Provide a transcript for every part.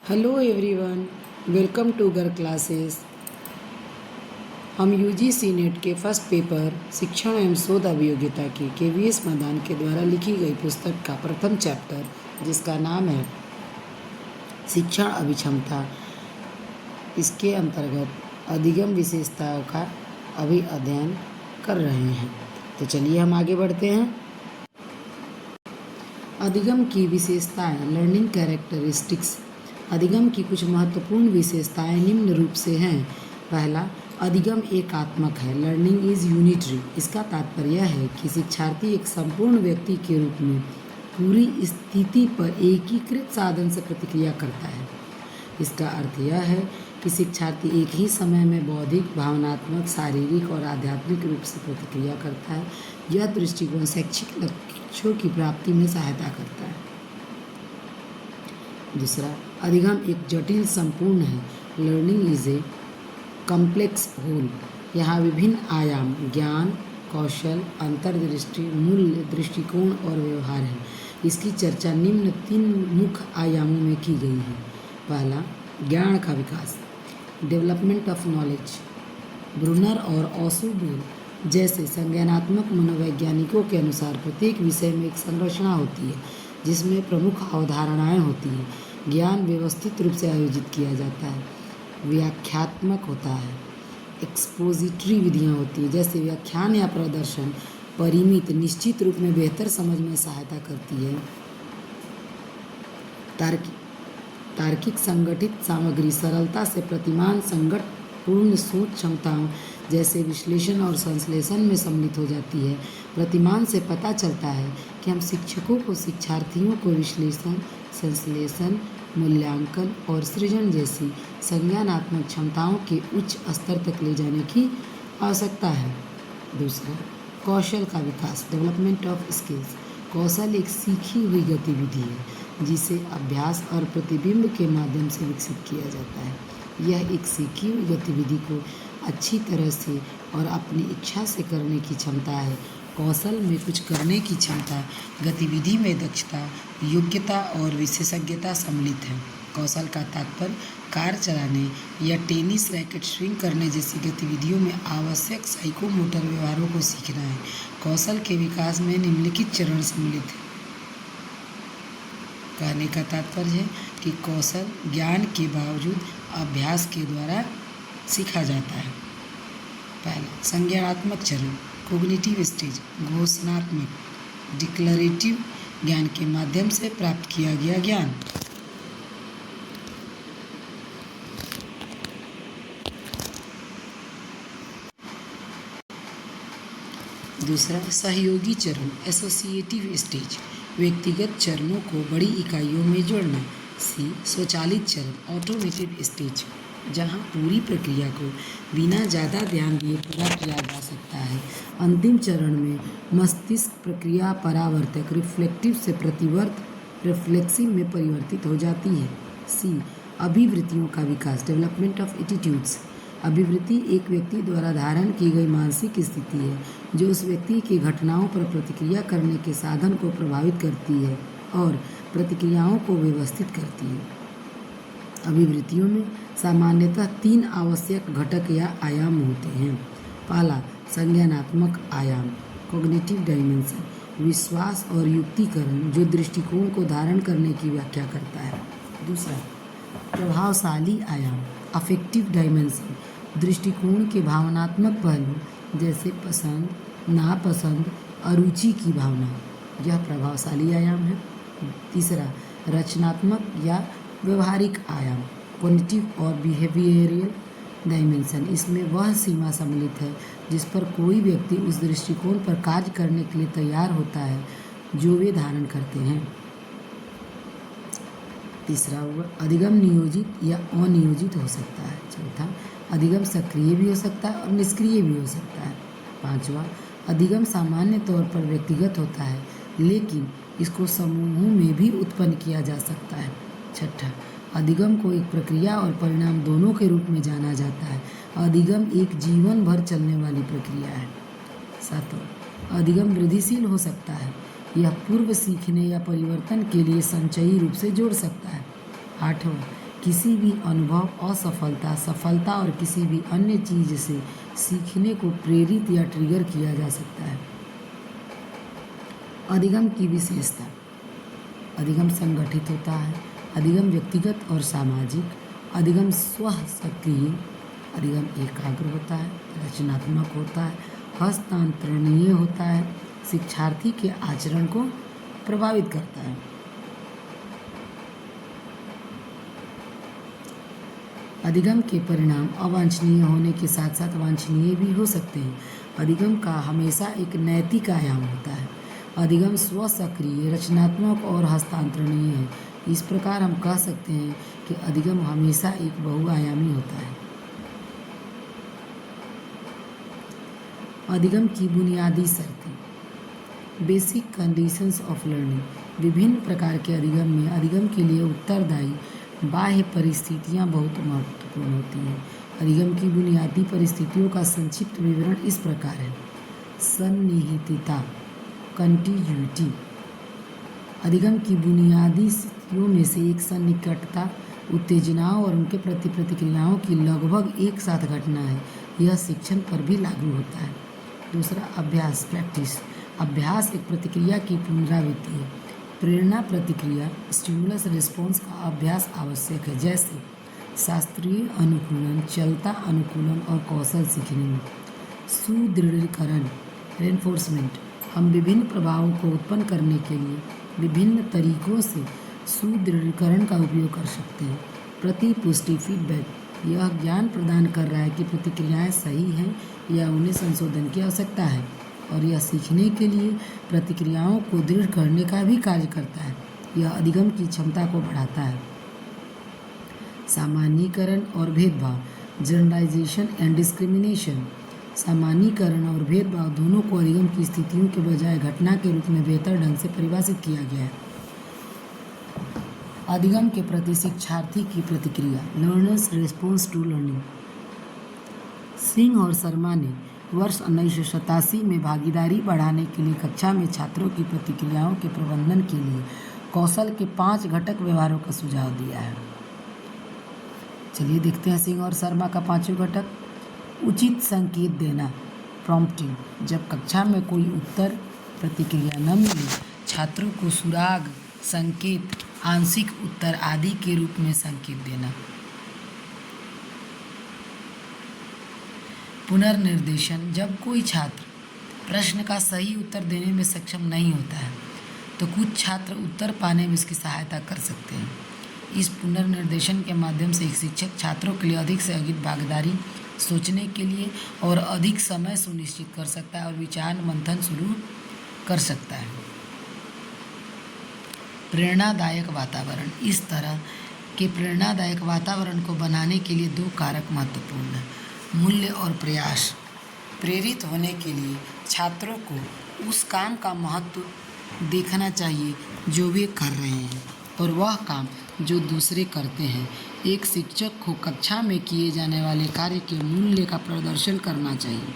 Hello everyone, welcome to गर classes. हम UGC net के फर्स्ट पेपर शिक्षण एवं शोध अभियोग्यता की केवीएस मैदान के द्वारा लिखी गई पुस्तक का प्रथम चैप्टर, जिसका नाम है शिक्षण अभिक्षमता, इसके अंतर्गत अधिगम विशेषताओं का अभी अध्ययन कर रहे हैं। तो चलिए हम आगे बढ़ते हैं। अधिगम की विशेषताएं, लर्निंग कैरेक्टरिस्टिक्स। अधिगम की कुछ महत्वपूर्ण विशेषताएं निम्न रूप से हैं। पहला, अधिगम एकात्मक है। Learning is unitary. इसका तात्पर्य है कि शिक्षार्थी एक संपूर्ण व्यक्ति के रूप में पूरी स्थिति पर एकीकृत साधन से प्रतिक्रिया करता है। इसका अर्थ यह है कि शिक्षार्थी एक ही समय में बौद्धिक, भावनात्मक, शारीरिक और आध्यात्मिक रूप से प्रतिक्रिया करता है। यह दृष्टिकोण शैक्षिक लक्ष्यों की प्राप्ति में सहायता करता है। दूसरा, अधिगम एक जटिल संपूर्ण है। Learning is a complex whole. यहाँ विभिन्न आयाम, ज्ञान, कौशल, अंतर्दृष्टि, मूल्य, दृष्टिकोण और व्यवहार है। इसकी चर्चा निम्न 3 मुख्य आयामों में की गई है। पहला, ज्ञान का विकास, डेवलपमेंट ऑफ नॉलेज। ब्रूनर और ऑसुबेल जैसे संज्ञानात्मक मनोवैज्ञानिकों के अनुसार प्रत्येक विषय में एक संरचना होती है जिसमें प्रमुख अवधारणाएं होती हैं। ज्ञान व्यवस्थित रूप से आयोजित किया जाता है, व्याख्यात्मक होता है, एक्सपोजिटरी विधियां होती है जैसे व्याख्यान या प्रदर्शन, परिमित, निश्चित रूप में बेहतर समझ में सहायता करती है। तार्किक संगठित सामग्री सरलता से प्रतिमान संगत पूर्ण सोच क्षमताओं जैसे विश्लेषण और संश्लेषण में सम्मिलित हो जाती है। प्रतिमान से पता चलता है कि हम शिक्षकों को शिक्षार्थियों को विश्लेषण, संश्लेषण, मूल्यांकन और सृजन जैसी संज्ञानात्मक क्षमताओं के उच्च स्तर तक ले जाने की आवश्यकता है। दूसरा, कौशल का विकास, डेवलपमेंट ऑफ स्किल्स। कौशल एक सीखी हुई गतिविधि है जिसे अभ्यास और प्रतिबिंब के माध्यम से विकसित किया जाता है। यह एक सीखी हुई गतिविधि को अच्छी तरह से और अपनी इच्छा से करने की क्षमता है। कौशल में कुछ करने की क्षमता, गतिविधि में दक्षता, योग्यता और विशेषज्ञता सम्मिलित है। कौशल का तात्पर्य कार चलाने या टेनिस रैकेट स्विंग करने जैसी गतिविधियों में आवश्यक साइकोमोटर व्यवहारों को सीखना है। कौशल के विकास में निम्नलिखित चरण सम्मिलित हैं। कहने का तात्पर्य है कि कौशल ज्ञान के बावजूद अभ्यास के द्वारा सीखा जाता है। पहला, संज्ञानात्मक चरण, कोग्निटिव स्टेज, घोषणात्मक, डिक्लरेटिव ज्ञान के माध्यम से प्राप्त किया गया ज्ञान। दूसरा, सहयोगी चरण, एसोसिएटिव स्टेज, व्यक्तिगत चरणों को बड़ी इकाइयों में जोड़ना। सी, स्वचालित चरण, ऑटोमेटेड स्टेज, जहां पूरी प्रक्रिया को बिना ज़्यादा ध्यान दिए पूरा किया जा सकता है। अंतिम चरण में मस्तिष्क प्रक्रिया परावर्तक, रिफ्लेक्टिव से प्रतिवर्त, रिफ्लेक्सिव में परिवर्तित हो जाती है। सी, अभिवृत्तियों का विकास, डेवलपमेंट ऑफ एटीट्यूड्स। अभिवृत्ति एक व्यक्ति द्वारा धारण की गई मानसिक स्थिति है जो उस व्यक्ति की घटनाओं पर प्रतिक्रिया करने के साधन को प्रभावित करती है और प्रतिक्रियाओं को व्यवस्थित करती है। अभिवृत्तियों में सामान्यतः 3 आवश्यक घटक या आयाम होते हैं। पहला, संज्ञानात्मक आयाम, कॉग्निटिव डायमेंशन, विश्वास और युक्तिकरण जो दृष्टिकोण को धारण करने की व्याख्या करता है। दूसरा, प्रभावशाली आयाम, अफेक्टिव डायमेंशन, दृष्टिकोण के भावनात्मक पहलू जैसे पसंद, नापसंद, अरुचि की भावना, यह प्रभावशाली आयाम है। तीसरा, रचनात्मक या व्यवहारिक आयाम, कॉग्निटिव और बिहेवियरल डायमेंशन, इसमें वह सीमा सम्मिलित है जिस पर कोई व्यक्ति उस दृष्टिकोण पर कार्य करने के लिए तैयार होता है जो वे धारण करते हैं। तीसरा हुआ, अधिगम नियोजित या अनियोजित हो सकता है। चौथा, अधिगम सक्रिय भी हो सकता है और निष्क्रिय भी हो सकता है। पांचवा, अधिगम सामान्य तौर पर व्यक्तिगत होता है लेकिन इसको समूहों में भी उत्पन्न किया जा सकता है। छठा, अधिगम को एक प्रक्रिया और परिणाम दोनों के रूप में जाना जाता है। अधिगम एक जीवन भर चलने वाली प्रक्रिया है। सातवां, अधिगम वृद्धिशील हो सकता है। यह पूर्व सीखने या परिवर्तन के लिए संचयी रूप से जोड़ सकता है। आठवां, किसी भी अनुभव, असफलता, सफलता और किसी भी अन्य चीज़ से सीखने को प्रेरित या ट्रिगर किया जा सकता है। अधिगम की विशेषता: अधिगम संगठित होता है, अधिगम व्यक्तिगत और सामाजिक, अधिगम स्वः सक्रिय, अधिगम एकाग्र होता है, रचनात्मक होता है, हस्तांतरणीय होता है, शिक्षार्थी के आचरण को प्रभावित करता है। अधिगम के परिणाम अवांछनीय होने के साथ साथ वांछनीय भी हो सकते हैं। अधिगम का हमेशा एक नैतिक आयाम होता है। अधिगम स्वसक्रिय, रचनात्मक और हस्तांतरणीय है। इस प्रकार हम कह सकते हैं कि अधिगम हमेशा एक बहुआयामी होता है। अधिगम की बुनियादी शर्तें: बेसिक कंडीशंस ऑफ लर्निंग। विभिन्न प्रकार के अधिगम में अधिगम के लिए उत्तरदायी बाह्य परिस्थितियां बहुत महत्वपूर्ण होती हैं। अधिगम की बुनियादी परिस्थितियों का संक्षिप्त विवरण इस प्रकार है: सन्निहितता, कंटिन्यूटी। अधिगम की बुनियादी स्थितियों में से एक सन्निकटता, उत्तेजनाओं और उनके प्रति प्रतिक्रियाओं की लगभग एक साथ घटना है। यह शिक्षण पर भी लागू होता है। दूसरा, अभ्यास, प्रैक्टिस। अभ्यास एक प्रतिक्रिया की पुनरावृत्ति है। प्रेरणा प्रतिक्रिया, स्टिमुलस रिस्पॉन्स का अभ्यास आवश्यक है, जैसे शास्त्रीय अनुकूलन, चलता अनुकूलन और कौशल सीखने में। सुदृढ़ीकरण, रेनफोर्समेंट। हम विभिन्न प्रभावों को उत्पन्न करने के लिए विभिन्न तरीकों से सुदृढ़ीकरण का उपयोग कर सकते हैं। प्रतिपुष्टि, फीडबैक। यह ज्ञान प्रदान कर रहा है कि प्रतिक्रियाएं सही हैं या उन्हें संशोधन की आवश्यकता है, और यह सीखने के लिए प्रतिक्रियाओं को दृढ़ करने का भी कार्य करता है। यह अधिगम की क्षमता को बढ़ाता है। सामान्यीकरण और भेदभाव, जनरलाइजेशन एंड डिस्क्रिमिनेशन। सामान्यीकरण और भेदभाव दोनों को अधिगम की स्थितियों के बजाय घटना के रूप में बेहतर ढंग से परिभाषित किया गया है। अधिगम के प्रति शिक्षार्थी की प्रतिक्रिया, learners response to learning. Singh और शर्मा ने वर्ष 1987 में भागीदारी बढ़ाने के लिए कक्षा में छात्रों की प्रतिक्रियाओं के प्रबंधन के लिए कौशल के 5 घटक व्यवहारों का सुझाव दिया है। चलिए देखते हैं सिंह और शर्मा का 5वां घटक। उचित संकेत देना, प्रॉम्प्टिंग। जब कक्षा में कोई उत्तर प्रतिक्रिया न मिले, छात्रों को सुराग, संकेत, आंशिक उत्तर आदि के रूप में संकेत देना। पुनर्निर्देशन, जब कोई छात्र प्रश्न का सही उत्तर देने में सक्षम नहीं होता है तो कुछ छात्र उत्तर पाने में इसकी सहायता कर सकते हैं। इस पुनर्निर्देशन के माध्यम से एक शिक्षक छात्रों के लिए अधिक से अधिक भागीदारी, सोचने के लिए और अधिक समय सुनिश्चित कर सकता है और विचार मंथन शुरू कर सकता है। प्रेरणादायक वातावरण। इस तरह के प्रेरणादायक वातावरण को बनाने के लिए 2 कारक महत्वपूर्ण हैं: मूल्य और प्रयास। प्रेरित होने के लिए छात्रों को उस काम का महत्व देखना चाहिए जो वे कर रहे हैं और वह काम जो दूसरे करते हैं। एक शिक्षक को कक्षा में किए जाने वाले कार्य के मूल्य का प्रदर्शन करना चाहिए।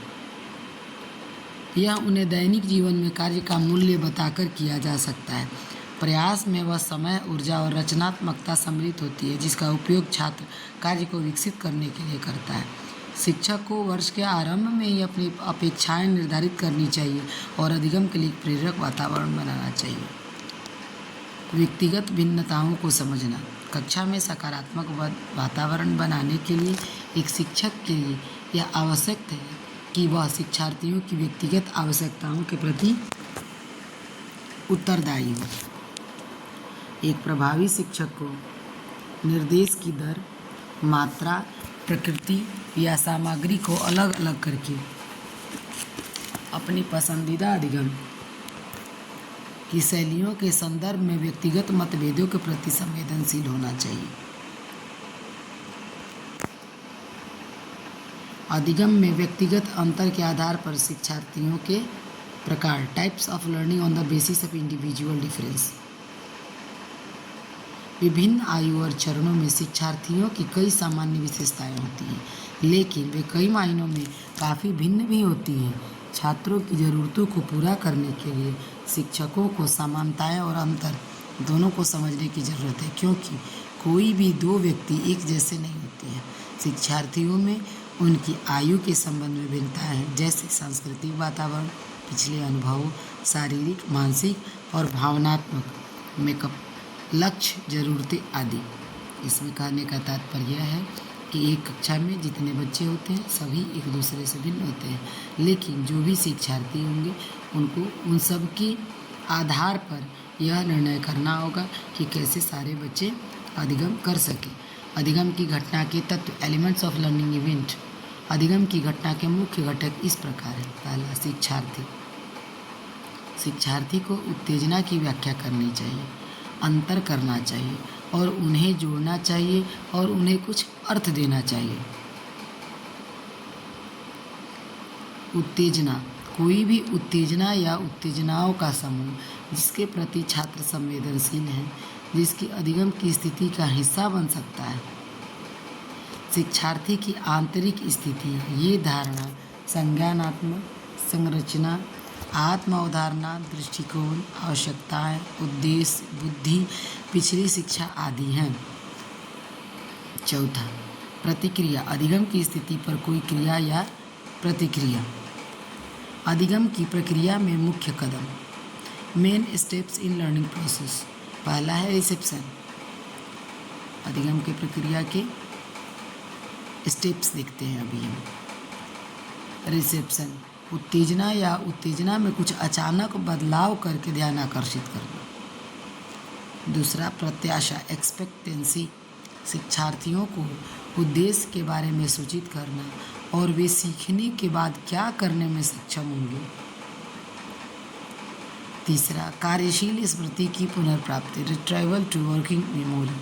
यह उन्हें दैनिक जीवन में कार्य का मूल्य बताकर किया जा सकता है। प्रयास में वह समय, ऊर्जा और रचनात्मकता सम्मिलित होती है जिसका उपयोग छात्र कार्य को विकसित करने के लिए करता है। शिक्षक को वर्ष के आरंभ में ही अपनी अपेक्षाएं निर्धारित करनी चाहिए और अधिगम के लिए प्रेरक वातावरण बनाना चाहिए। व्यक्तिगत भिन्नताओं को समझना। कक्षा में सकारात्मक वातावरण बनाने के लिए एक शिक्षक के लिए यह आवश्यक है कि वह शिक्षार्थियों की व्यक्तिगत आवश्यकताओं के प्रति उत्तरदायी हो। एक प्रभावी शिक्षक को निर्देश की दर, मात्रा, प्रकृति या सामग्री को अलग अलग करके अपनी पसंदीदा अधिगम की शैलियों के संदर्भ में व्यक्तिगत मतभेदों के प्रति संवेदनशील होना चाहिए। अधिगम में व्यक्तिगत अंतर के आधार पर शिक्षार्थियों के प्रकार, types of learning on the basis of individual difference. विभिन्न आयु और चरणों में शिक्षार्थियों की कई सामान्य विशेषताएं होती हैं, लेकिन वे कई मायनों में काफ़ी भिन्न भी होती हैं। छात्रों की ज़रूरतों को पूरा करने के लिए शिक्षकों को समानताएं और अंतर दोनों को समझने की ज़रूरत है, क्योंकि कोई भी दो व्यक्ति एक जैसे नहीं होते हैं। शिक्षार्थियों में उनकी आयु के संबंध में भिन्नता है, जैसे सांस्कृतिक वातावरण, पिछले अनुभवों, शारीरिक, मानसिक और भावनात्मक मेकअप, लक्ष्य, ज़रूरतें आदि। इसमें कहने का तात्पर्य है कि एक कक्षा में जितने बच्चे होते हैं सभी एक दूसरे से भिन्न होते हैं, लेकिन जो भी शिक्षार्थी होंगे उनको उन सब के आधार पर यह निर्णय करना होगा कि कैसे सारे बच्चे अधिगम कर सकें। अधिगम की घटना के तत्व, एलिमेंट्स ऑफ लर्निंग इवेंट। अधिगम की घटना के मुख्य घटक इस प्रकार है। पहला, शिक्षार्थी को उत्तेजना की व्याख्या करनी चाहिए, अंतर करना चाहिए और उन्हें जोड़ना चाहिए और उन्हें कुछ अर्थ देना चाहिए। उत्तेजना, कोई भी उत्तेजना या उत्तेजनाओं का समूह जिसके प्रति छात्र संवेदनशील है, जिसकी अधिगम की स्थिति का हिस्सा बन सकता है। शिक्षार्थी की आंतरिक स्थितियाँ, ये धारणा, संज्ञानात्मक संरचना, आत्म अवधारणा, दृष्टिकोण, आवश्यकताएं, उद्देश्य, बुद्धि, पिछली शिक्षा आदि हैं। चौथा, प्रतिक्रिया, अधिगम की स्थिति पर कोई क्रिया या प्रतिक्रिया। अधिगम की प्रक्रिया में मुख्य कदम, main steps in learning process. पहला है रिसेप्शन। अधिगम की प्रक्रिया के स्टेप्स देखते हैं अभी हम। रिसेप्शन, उत्तेजना या उत्तेजना में कुछ अचानक बदलाव करके ध्यान आकर्षित करना। दूसरा, प्रत्याशा, एक्सपेक्टेंसी, शिक्षार्थियों को उद्देश्य के बारे में सूचित करना और वे सीखने के बाद क्या करने में सक्षम होंगे। तीसरा, कार्यशील स्मृति की पुनर्प्राप्ति, रिट्राइवल टू वर्किंग मेमोरी,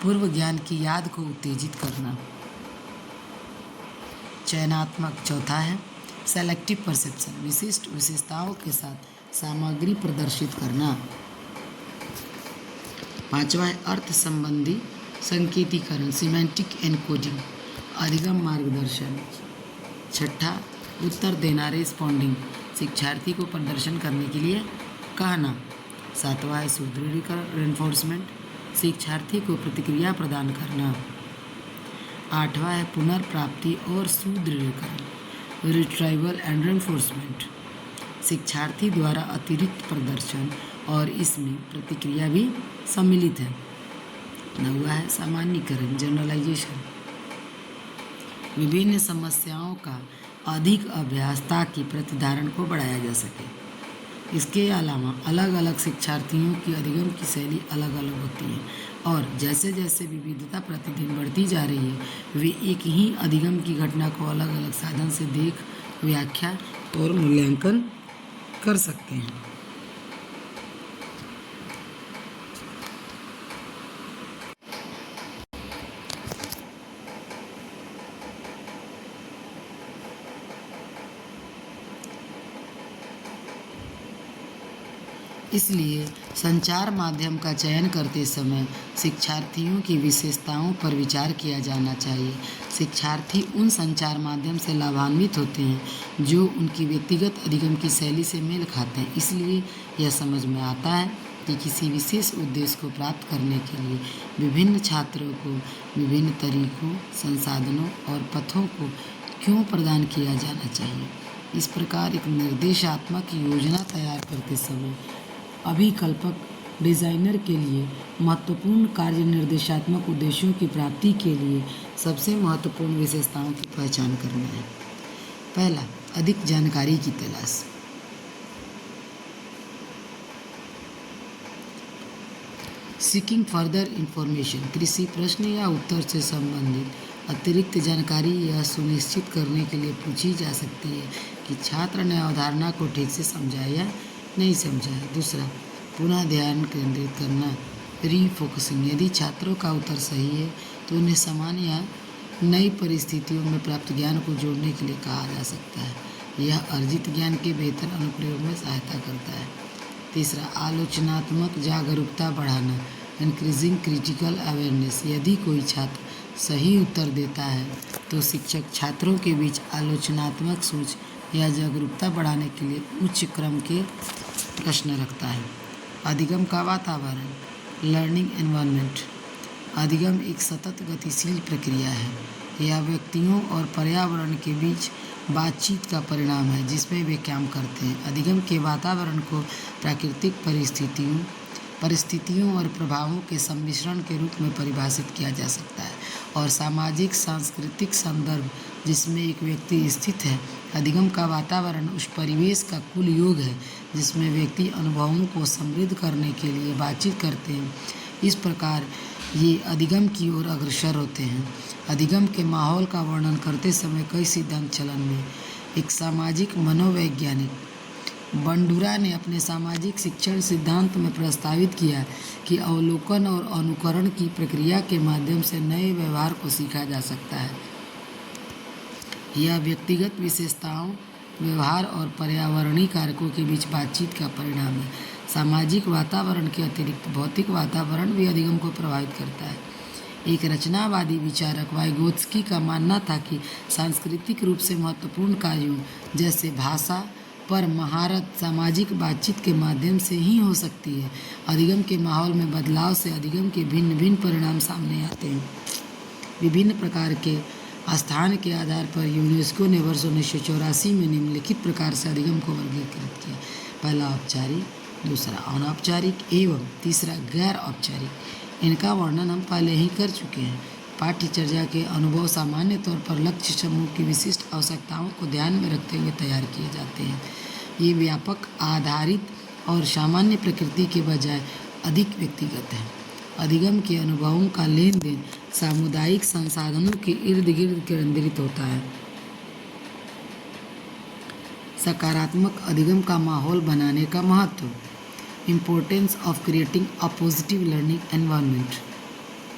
पूर्व ज्ञान की याद को उत्तेजित करना। चयनात्मक, चौथा है सेलेक्टिव परसेप्शन, विशिष्ट विशेषताओं के साथ सामग्री प्रदर्शित करना। पांचवा है अर्थ संबंधी संकेतीकरण, सिमेंटिक एनकोडिंग, अधिगम मार्गदर्शन। छठा, उत्तर देना, रेस्पॉन्डिंग, शिक्षार्थी को प्रदर्शन करने के लिए कहना। सातवां है सुदृढ़ीकरण, रेनफोर्समेंट, शिक्षार्थी को प्रतिक्रिया प्रदान करना। आठवां है पुनर्प्राप्ति और सुदृढ़ीकरण, रिट्राइवल एंड रेनफोर्समेंट, शिक्षार्थी द्वारा अतिरिक्त प्रदर्शन और इसमें प्रतिक्रिया भी सम्मिलित है। नौवां है सामान्यीकरण, जनरलाइजेशन, विभिन्न समस्याओं का अधिक अभ्यास ताकि प्रतिधारण को बढ़ाया जा सके। इसके अलावा अलग अलग शिक्षार्थियों की अधिगम की शैली अलग अलग होती है और जैसे जैसे विविधता प्रतिदिन बढ़ती जा रही है, वे एक ही अधिगम की घटना को अलग अलग साधन से देख, व्याख्या और मूल्यांकन कर सकते हैं। इसलिए संचार माध्यम का चयन करते समय शिक्षार्थियों की विशेषताओं पर विचार किया जाना चाहिए। शिक्षार्थी उन संचार माध्यम से लाभान्वित होते हैं जो उनकी व्यक्तिगत अधिगम की शैली से मेल खाते हैं। इसलिए यह समझ में आता है कि किसी विशेष उद्देश्य को प्राप्त करने के लिए विभिन्न छात्रों को विभिन्न तरीकों, संसाधनों और पथों को क्यों प्रदान किया जाना चाहिए। इस प्रकार एक निर्देशात्मक योजना तैयार करते समय अभिकल्पक डिज़ाइनर के लिए महत्वपूर्ण कार्य निर्देशात्मक उद्देश्यों की प्राप्ति के लिए सबसे महत्वपूर्ण विशेषताओं की पहचान करना है। पहला, अधिक जानकारी की तलाश। सीकिंग फर्दर इंफॉर्मेशन, किसी प्रश्न या उत्तर से संबंधित अतिरिक्त जानकारी यह सुनिश्चित करने के लिए पूछी जा सकती है कि छात्र ने अवधारणा को ठीक से समझा या नहीं समझा है। दूसरा, पुनः ध्यान केंद्रित करना, रीफोकसिंग, यदि छात्रों का उत्तर सही है तो उन्हें समान या नई परिस्थितियों में प्राप्त ज्ञान को जोड़ने के लिए कहा जा सकता है। यह अर्जित ज्ञान के बेहतर अनुप्रयोग में सहायता करता है। तीसरा, आलोचनात्मक जागरूकता बढ़ाना, इंक्रीजिंग क्रिटिकल अवेयरनेस, यदि कोई छात्र सही उत्तर देता है तो शिक्षक छात्रों के बीच आलोचनात्मक सोच या जागरूकता बढ़ाने के लिए उच्च क्रम के प्रश्न रखता है। अधिगम का वातावरण, लर्निंग एनवायरनमेंट, अधिगम एक सतत गतिशील प्रक्रिया है। यह व्यक्तियों और पर्यावरण के बीच बातचीत का परिणाम है जिसमें वे काम करते हैं। अधिगम के वातावरण को प्राकृतिक परिस्थितियों और प्रभावों के सम्मिश्रण के रूप में परिभाषित किया जा सकता है, और सामाजिक सांस्कृतिक संदर्भ जिसमें एक व्यक्ति स्थित है। अधिगम का वातावरण उस परिवेश का कुल योग है जिसमें व्यक्ति अनुभवों को समृद्ध करने के लिए बातचीत करते हैं। इस प्रकार ये अधिगम की ओर अग्रसर होते हैं। अधिगम के माहौल का वर्णन करते समय कई सिद्धांत चलन में। एक सामाजिक मनोवैज्ञानिक बंडूरा ने अपने सामाजिक शिक्षण सिद्धांत में प्रस्तावित किया कि अवलोकन और अनुकरण की प्रक्रिया के माध्यम से नए व्यवहार को सीखा जा सकता है। यह व्यक्तिगत विशेषताओं, व्यवहार और पर्यावरणीय कारकों के बीच बातचीत का परिणाम है। सामाजिक वातावरण के अतिरिक्त भौतिक वातावरण भी अधिगम को प्रभावित करता है। एक रचनावादी विचारक वाइगोत्स्की का मानना था कि सांस्कृतिक रूप से महत्वपूर्ण कार्यों जैसे भाषा पर महारत सामाजिक बातचीत के माध्यम से ही हो सकती है। अधिगम के माहौल में बदलाव से अधिगम के भिन्न भिन्न परिणाम सामने आते हैं। विभिन्न प्रकार के स्थान के आधार पर यूनेस्को ने वर्ष 1984 में निम्नलिखित प्रकार से अधिगम को वर्गीकृत किया। पहला औपचारिक, दूसरा अनौपचारिक एवं तीसरा गैर औपचारिक। इनका वर्णन हम पहले ही कर चुके हैं। पाठ्यचर्या के अनुभव सामान्य तौर पर लक्ष्य समूह की विशिष्ट आवश्यकताओं को ध्यान में रखते हुए तैयार किए जाते हैं। ये व्यापक, आधारित और सामान्य प्रकृति के बजाय अधिक व्यक्तिगत है। अधिगम के अनुभवों का लेन देन सामुदायिक संसाधनों के इर्द गिर्द केंद्रित होता है। सकारात्मक अधिगम का माहौल बनाने का महत्व। Importance of creating a positive learning environment.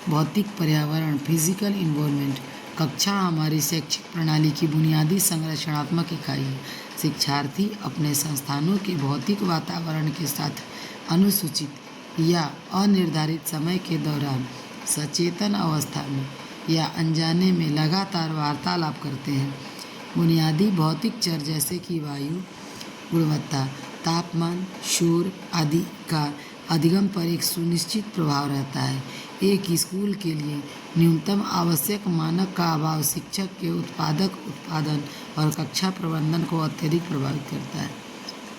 भौतिक पर्यावरण, फिजिकल इन्वायरमेंट। कक्षा हमारी शैक्षिक प्रणाली की बुनियादी संरचनात्मक इकाई है। शिक्षार्थी अपने संस्थानों के भौतिक वातावरण के साथ अनुसूचित या अनिर्धारित समय के दौरान सचेतन अवस्था में या अनजाने में लगातार वार्तालाप करते हैं। बुनियादी भौतिक चर जैसे कि वायु गुणवत्ता, तापमान, शोर आदि का अधिगम पर एक सुनिश्चित प्रभाव रहता है। एक स्कूल के लिए न्यूनतम आवश्यक मानक का अभाव शिक्षक के उत्पादन और कक्षा प्रबंधन को अत्यधिक प्रभावित करता है।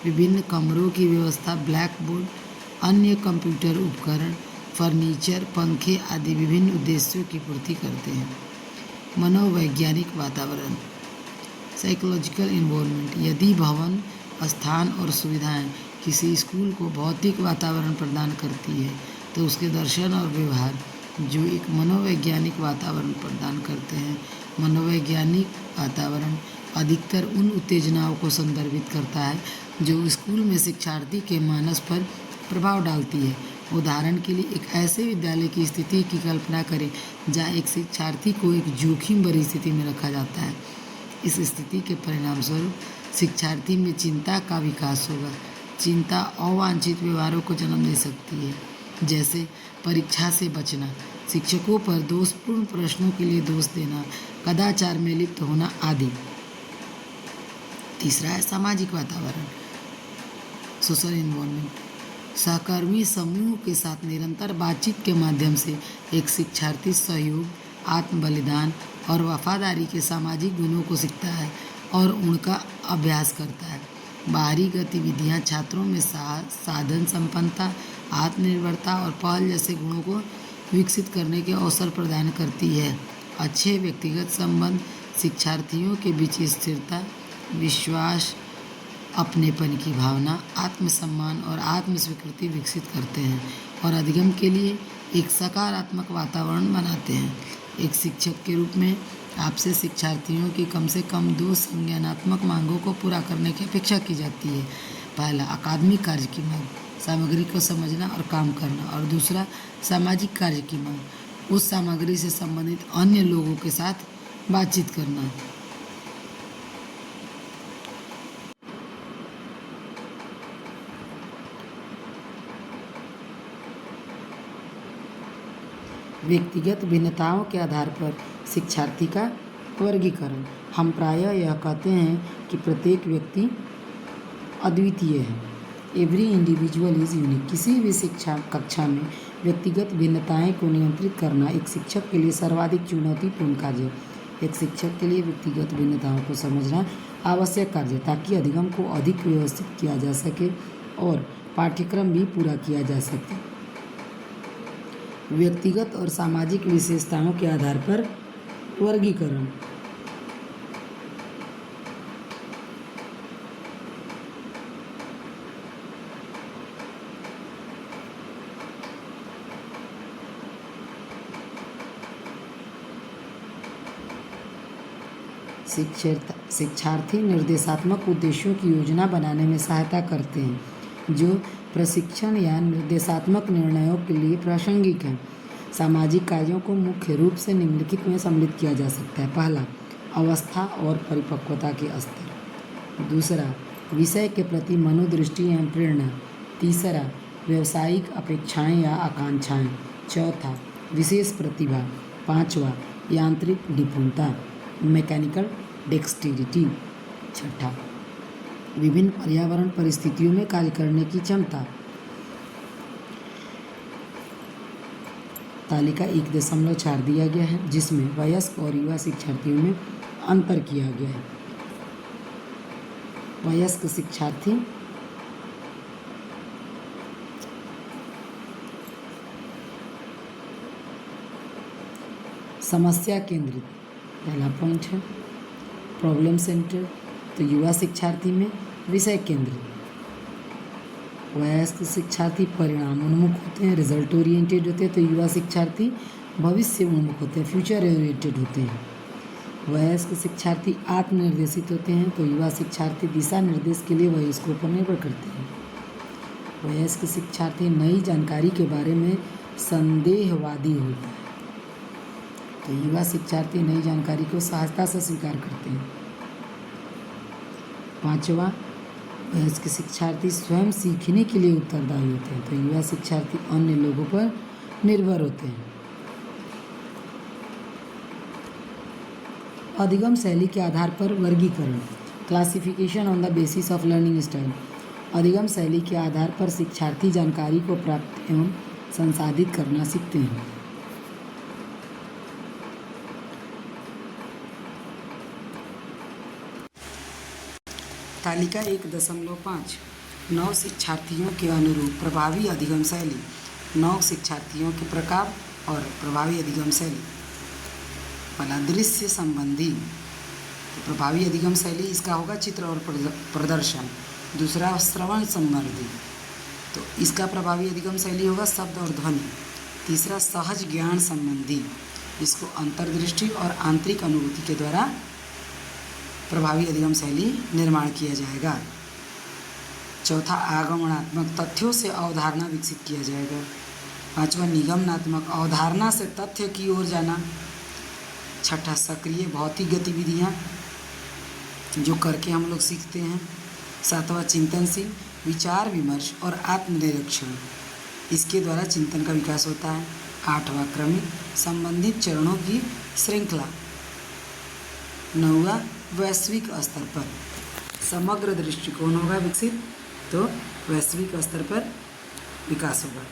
विभिन्न कमरों की व्यवस्था, ब्लैक बोर्ड, अन्य कंप्यूटर उपकरण, फर्नीचर, पंखे आदि विभिन्न उद्देश्यों की पूर्ति करते हैं। मनोवैज्ञानिक वातावरण, साइकोलॉजिकल इन्वायरमेंट। यदि भवन, स्थान और सुविधाएं किसी स्कूल को भौतिक वातावरण प्रदान करती है तो उसके दर्शन और व्यवहार जो एक मनोवैज्ञानिक वातावरण प्रदान करते हैं। मनोवैज्ञानिक वातावरण अधिकतर उन उत्तेजनाओं को संदर्भित करता है जो स्कूल में शिक्षार्थी के मानस पर प्रभाव डालती है। उदाहरण के लिए, एक ऐसे विद्यालय की स्थिति की कल्पना करें जहां एक शिक्षार्थी को एक जोखिम भरी स्थिति में रखा जाता है। इस स्थिति के परिणाम स्वरूप शिक्षार्थी में चिंता का विकास होगा। चिंता अवांछित व्यवहारों को जन्म दे सकती है, जैसे परीक्षा से बचना, शिक्षकों पर दोषपूर्ण प्रश्नों के लिए दोष देना, कदाचार में लिप्त होना आदि। तीसरा है सामाजिक वातावरण, सोशल इन्वायरमेंट। सहकर्मी समूह के साथ निरंतर बातचीत के माध्यम से एक शिक्षार्थी सहयोग, आत्म बलिदान और वफादारी के सामाजिक गुणों को सीखता है और उनका अभ्यास करता है। बाहरी गतिविधियां छात्रों में साहस, साधन संपन्नता, आत्मनिर्भरता और पहल जैसे गुणों को विकसित करने के अवसर प्रदान करती है। अच्छे व्यक्तिगत संबंध शिक्षार्थियों के बीच स्थिरता, विश्वास, अपनेपन की भावना, आत्मसम्मान और आत्मस्वीकृति विकसित करते हैं और अधिगम के लिए एक सकारात्मक वातावरण बनाते हैं। एक शिक्षक के रूप में आपसे शिक्षार्थियों की कम से कम 2 संज्ञानात्मक मांगों को पूरा करने की अपेक्षा की जाती है। पहला, अकादमिक कार्य की मांग, सामग्री को समझना और काम करना, और दूसरा, सामाजिक कार्य की मांग, उस सामग्री से संबंधित अन्य लोगों के साथ बातचीत करना। व्यक्तिगत भिन्नताओं के आधार पर शिक्षार्थी का वर्गीकरण। हम प्रायः यह कहते हैं कि प्रत्येक व्यक्ति अद्वितीय है। Every individual is unique. किसी भी शिक्षा कक्षा में व्यक्तिगत भिन्नताएं को नियंत्रित करना एक शिक्षक के लिए सर्वाधिक चुनौतीपूर्ण कार्य है। एक शिक्षक के लिए व्यक्तिगत भिन्नताओं को समझना आवश्यक कार्य है ताकि अधिगम को अधिक व्यवस्थित किया जा सके और पाठ्यक्रम भी पूरा किया जा सके। व्यक्तिगत और सामाजिक विशेषताओं के आधार पर वर्गीकरण। शिक्षार्थी निर्देशात्मक उद्देश्यों की योजना बनाने में सहायता करते हैं जो प्रशिक्षण या निर्देशात्मक निर्णयों के लिए प्रासंगिक हैं। सामाजिक कार्यों को मुख्य रूप से निम्नलिखित में सम्मिलित किया जा सकता है। पहला, अवस्था और परिपक्वता के स्तर। दूसरा, विषय के प्रति मनोदृष्टि एवं प्रेरणा। तीसरा, व्यावसायिक अपेक्षाएं या आकांक्षाएं। चौथा, विशेष प्रतिभा। पांचवा, यांत्रिक निपुणता, मैकेनिकल डेक्सटेरिटी। छठा, विभिन्न पर्यावरण परिस्थितियों में कार्य करने की क्षमता। तालिका 1.4 दिया गया है जिसमें वयस्क और युवा शिक्षार्थियों में अंतर किया गया है। वयस्क शिक्षार्थी समस्या केंद्रित, पहला पॉइंट है। प्रॉब्लम सेंटर, तो युवा शिक्षार्थी में विषय केंद्रित। वयस्क शिक्षार्थी परिणाम उन्मुख होते हैं, रिजल्ट ओरिएंटेड होते हैं, तो युवा शिक्षार्थी भविष्य उन्मुख होते हैं, फ्यूचर ओरिएंटेड होते हैं। वयस्क शिक्षार्थी आत्मनिर्देशित होते हैं, तो युवा शिक्षार्थी दिशा निर्देश के लिए वयस्कों पर निर्भर करते हैं। वयस्क शिक्षार्थी नई जानकारी के बारे में संदेहवादी होता है, तो युवा शिक्षार्थी नई जानकारी को सहजता से स्वीकार करते हैं। पांचवा, वयस्क शिक्षार्थी स्वयं सीखने के लिए उत्तरदायी होते हैं, तो युवा शिक्षार्थी अन्य लोगों पर निर्भर होते हैं। अधिगम शैली के आधार पर वर्गीकरण। Classification on the basis of learning style. अधिगम शैली के आधार पर शिक्षार्थी जानकारी को प्राप्त एवं संसाधित करना सीखते हैं। तालिका 1.5 नव शिक्षार्थियों के अनुरूप प्रभावी अधिगम शैली। नव शिक्षार्थियों के प्रकार और प्रभावी अधिगम शैली। पहला, दृश्य संबंधी, तो प्रभावी अधिगम शैली इसका होगा चित्र और प्रदर्शन। दूसरा, श्रवण संबंधी, तो इसका प्रभावी अधिगम शैली होगा शब्द और ध्वनि। तीसरा, सहज ज्ञान संबंधी, इसको अंतर्दृष्टि और आंतरिक अनुभूति के द्वारा प्रभावी अधिगम शैली निर्माण किया जाएगा। चौथा, आगमनात्मक, तथ्यों से अवधारणा विकसित किया जाएगा। पांचवा, निगमनात्मक, अवधारणा से तथ्य की ओर जाना। छठा, सक्रिय भौतिक गतिविधियाँ जो करके हम लोग सीखते हैं। सातवां, चिंतनशील, विचार विमर्श और आत्मनिरीक्षण, इसके द्वारा चिंतन का विकास होता है। आठवां, क्रमिक, संबंधित चरणों की श्रृंखला। नौवां, वैश्विक स्तर पर समग्र दृष्टिकोण होगा विकसित, तो वैश्विक स्तर पर विकास होगा।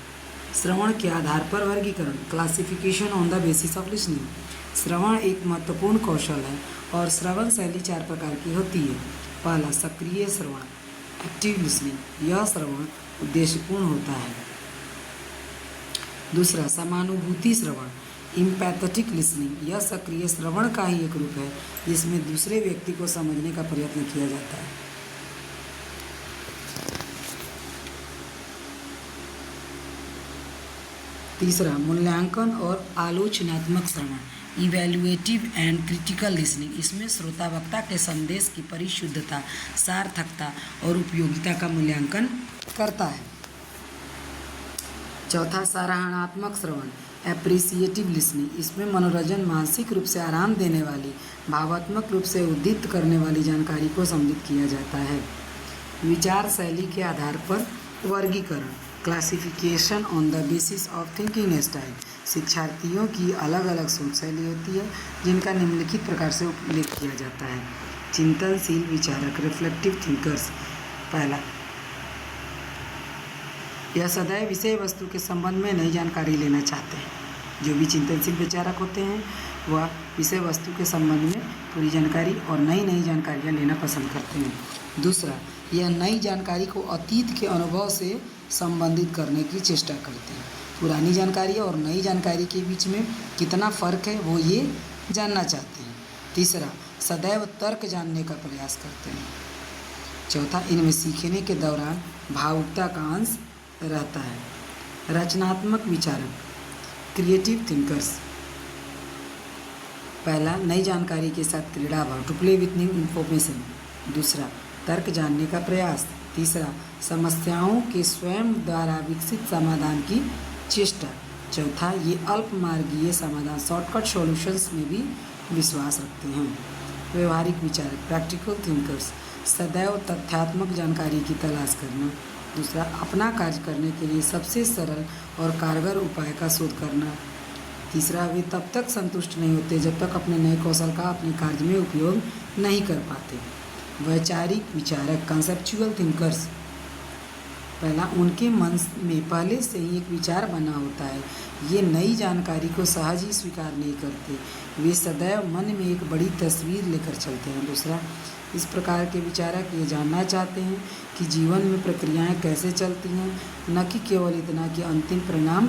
श्रवण के आधार पर वर्गीकरण। Classification on the basis of listening. श्रवण एक महत्वपूर्ण कौशल है और श्रवण शैली 4 प्रकार की होती है। पहला, सक्रिय श्रवण, एक्टिव लिसनिंग, यह श्रवण उद्देश्यपूर्ण होता है। दूसरा, समानुभूति श्रवण, इम्पैथेटिक लिसनिंग, यह सक्रिय श्रवण का ही एक रूप है जिसमें दूसरे व्यक्ति को समझने का प्रयत्न किया जाता है। तीसरा, मूल्यांकन और आलोचनात्मक श्रवण, इवैल्यूएटिव एंड क्रिटिकल लिसनिंग, इसमें श्रोता वक्ता के संदेश की परिशुद्धता, सार्थकता और उपयोगिता का मूल्यांकन करता है। चौथा, सराहनात्मक श्रवण, एप्रिसिएटिव लिसनिंग, इसमें मनोरंजन, मानसिक रूप से आराम देने वाली, भावात्मक रूप से उद्दीप्त करने वाली जानकारी को सम्मिलित किया जाता है। विचार शैली के आधार पर वर्गीकरण। Classification on the basis of thinking style, शिक्षार्थियों की अलग अलग सोच शैली होती है जिनका निम्नलिखित प्रकार से उल्लेख किया जाता है। चिंतनशील विचारक, रिफ्लेक्टिव थिंकर्स। पहला, यह सदैव विषय वस्तु के संबंध में नई जानकारी लेना चाहते हैं। जो भी चिंतनशील विचारक होते हैं वह विषय वस्तु के संबंध में पूरी जानकारी और नई जानकारियाँ लेना पसंद करते हैं। दूसरा, यह नई जानकारी को अतीत के अनुभव से संबंधित करने की चेष्टा करते हैं। पुरानी जानकारी और नई जानकारी के बीच में कितना फ़र्क है वो ये जानना चाहते हैं। तीसरा, सदैव तर्क जानने का प्रयास करते हैं। चौथा, इनमें सीखने के दौरान भावुकता का अंश रहता है। रचनात्मक विचारक, क्रिएटिव थिंकर्स। पहला, नई जानकारी के साथ क्रीड़ा भाव, to play with new information. दूसरा, तर्क जानने का प्रयास। तीसरा, समस्याओं के स्वयं द्वारा विकसित समाधान की चेष्टा। चौथा, ये अल्प मार्गीय समाधान, शॉर्टकट सॉल्यूशंस में भी विश्वास रखते हैं। व्यवहारिक विचारक, प्रैक्टिकल थिंकर्स, सदैव तथ्यात्मक जानकारी की तलाश करना। दूसरा, अपना कार्य करने के लिए सबसे सरल और कारगर उपाय का शोध करना। तीसरा, वे तब तक संतुष्ट नहीं होते जब तक अपने नए कौशल का अपने कार्य में उपयोग नहीं कर पाते। वैचारिक विचारक, कंसेप्चुअल थिंकर्स। पहला, उनके मन में पहले से ही एक विचार बना होता है। ये नई जानकारी को सहज ही स्वीकार नहीं करते, वे सदैव मन में एक बड़ी तस्वीर लेकर चलते हैं। दूसरा, इस प्रकार के विचारक ये जानना चाहते हैं कि जीवन में प्रक्रियाएं कैसे चलती हैं, न कि केवल इतना कि अंतिम परिणाम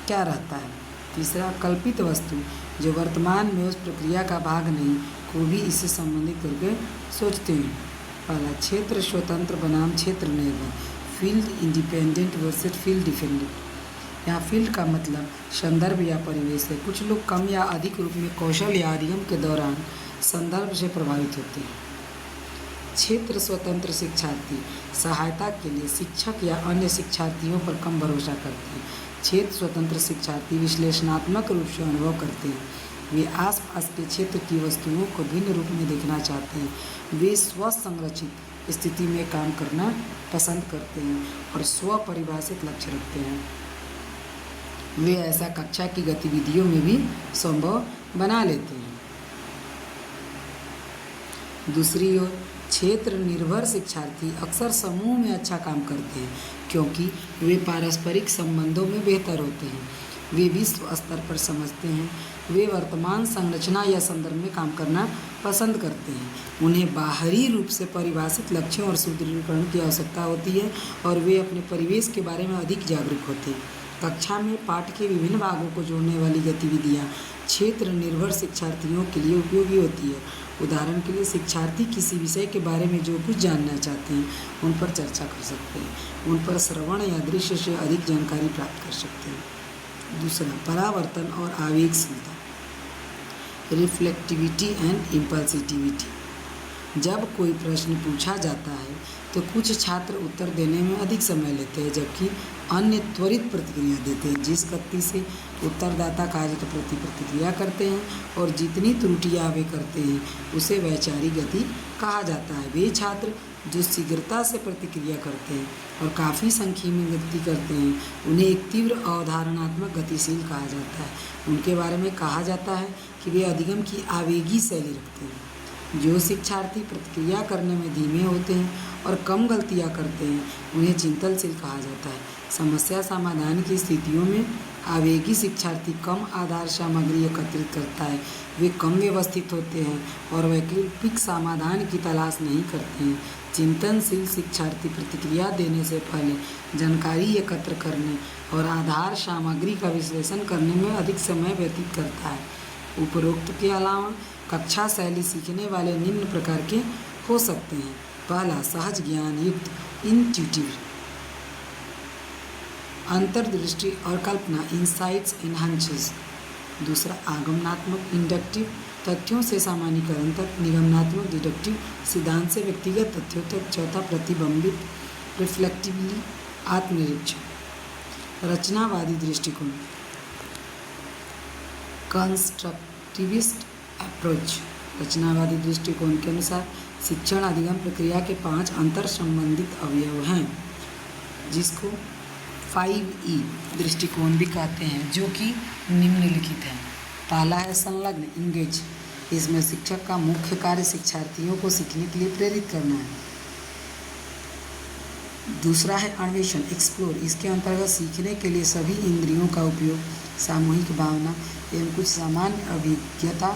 क्या रहता है। तीसरा, कल्पित वस्तु, जो वर्तमान में उस प्रक्रिया का भाग नहीं को भी इससे संबंधित करके सोचते हैं। पहला, क्षेत्र स्वतंत्र बनाम क्षेत्र निर्भर, field independent versus field dependent. यहाँ फील्ड का मतलब संदर्भ या परिवेश है। कुछ लोग कम या अधिक रूप में कौशल या अधिगम के दौरान संदर्भ से प्रभावित होते हैं। क्षेत्र स्वतंत्र शिक्षार्थी सहायता के लिए शिक्षक या अन्य शिक्षार्थियों पर कम भरोसा करते हैं। क्षेत्र स्वतंत्र शिक्षार्थी विश्लेषणात्मक रूप से अनुभव करते हैं। वे आसपास के क्षेत्र की वस्तुओं को भिन्न रूप में देखना चाहते हैं। वे स्वसंरचित स्थिति में काम करना पसंद करते हैं और स्वपरिभाषित लक्ष्य रखते हैं। वे ऐसा कक्षा की गतिविधियों में भी संभव बना लेते हैं। दूसरी ओर क्षेत्र निर्भर शिक्षार्थी अक्सर समूह में अच्छा काम करते हैं क्योंकि वे पारस्परिक संबंधों में बेहतर होते हैं। वे विश्व स्तर पर समझते हैं। वे वर्तमान संरचना या संदर्भ में काम करना पसंद करते हैं। उन्हें बाहरी रूप से परिभाषित लक्ष्यों और सुदृढ़ीकरण की आवश्यकता होती है और वे अपने परिवेश के बारे में अधिक जागरूक होते हैं। कक्षा में पाठ के विभिन्न भागों को जोड़ने वाली गतिविधियाँ क्षेत्र निर्भर शिक्षार्थियों के लिए उपयोगी होती है। उदाहरण के लिए, शिक्षार्थी किसी विषय के बारे में जो कुछ जानना चाहते हैं उन पर चर्चा कर सकते हैं। उन पर श्रवण या दृश्य से अधिक जानकारी प्राप्त कर सकते हैं। दूसरा, परावर्तन और आवेगशीलता, रिफ्लेक्टिविटी एंड इम्पल्सिविटी। जब कोई प्रश्न पूछा जाता है तो कुछ छात्र उत्तर देने में अधिक समय लेते हैं जबकि अन्य त्वरित प्रतिक्रिया देते हैं। जिस गति से उत्तरदाता कार्य के प्रति प्रतिक्रिया करते हैं और जितनी त्रुटियां वे करते हैं उसे वैचारिक गति कहा जाता है। वे छात्र जो शीघ्रता से प्रतिक्रिया करते हैं और काफ़ी संख्या में गति करते हैं उन्हें एक तीव्र अवधारणात्मक गतिशील कहा जाता है। उनके बारे में कहा जाता है कि वे अधिगम की आवेगी शैली रखते हैं। जो शिक्षार्थी प्रतिक्रिया करने में धीमे होते हैं और कम गलतियां करते हैं उन्हें चिंतनशील कहा जाता है। समस्या समाधान की स्थितियों में आवेगी शिक्षार्थी कम आधार सामग्री एकत्रित करता है। वे कम व्यवस्थित होते हैं और वैकल्पिक समाधान की तलाश नहीं करते हैं। चिंतनशील शिक्षार्थी प्रतिक्रिया देने से पहले जानकारी एकत्र करने और आधार सामग्री का विश्लेषण करने में अधिक समय व्यतीत करता है। उपरोक्त के अलावा कक्षा शैली सीखने वाले निम्न प्रकार के हो सकते हैं। पहला, सहज ज्ञान युक्त इंट्यूटिव, अंतर्दृष्टि और कल्पना इंसाइट्स एंड हंचेस। दूसरा, आगमनात्मक इंडक्टिव, तथ्यों से सामान्यीकरण तक, निगमनात्मक डिडक्टिव, सिद्धांत से व्यक्तिगत तथ्यों तक। चौथा, प्रतिबिंबित रिफ्लेक्टिवली, आत्मनिरीक्षण। रचनावादी दृष्टिकोण, कंस्ट्रक्टिविस्ट अप्रोच। रचनावादी दृष्टिकोण के अनुसार शिक्षण अधिगम प्रक्रिया के 5 अंतर संबंधित अवयव हैं जिसको 5E दृष्टिकोण भी कहते हैं, जो कि निम्नलिखित हैं। पहला है संलग्न, इंगेज। इसमें शिक्षक का मुख्य कार्य शिक्षार्थियों को सीखने के लिए प्रेरित करना है। दूसरा है अन्वेषण, एक्सप्लोर। इसके अंतर्गत सीखने के लिए सभी इंद्रियों का उपयोग, सामूहिक भावना एवं कुछ सामान्य अभिज्ञता,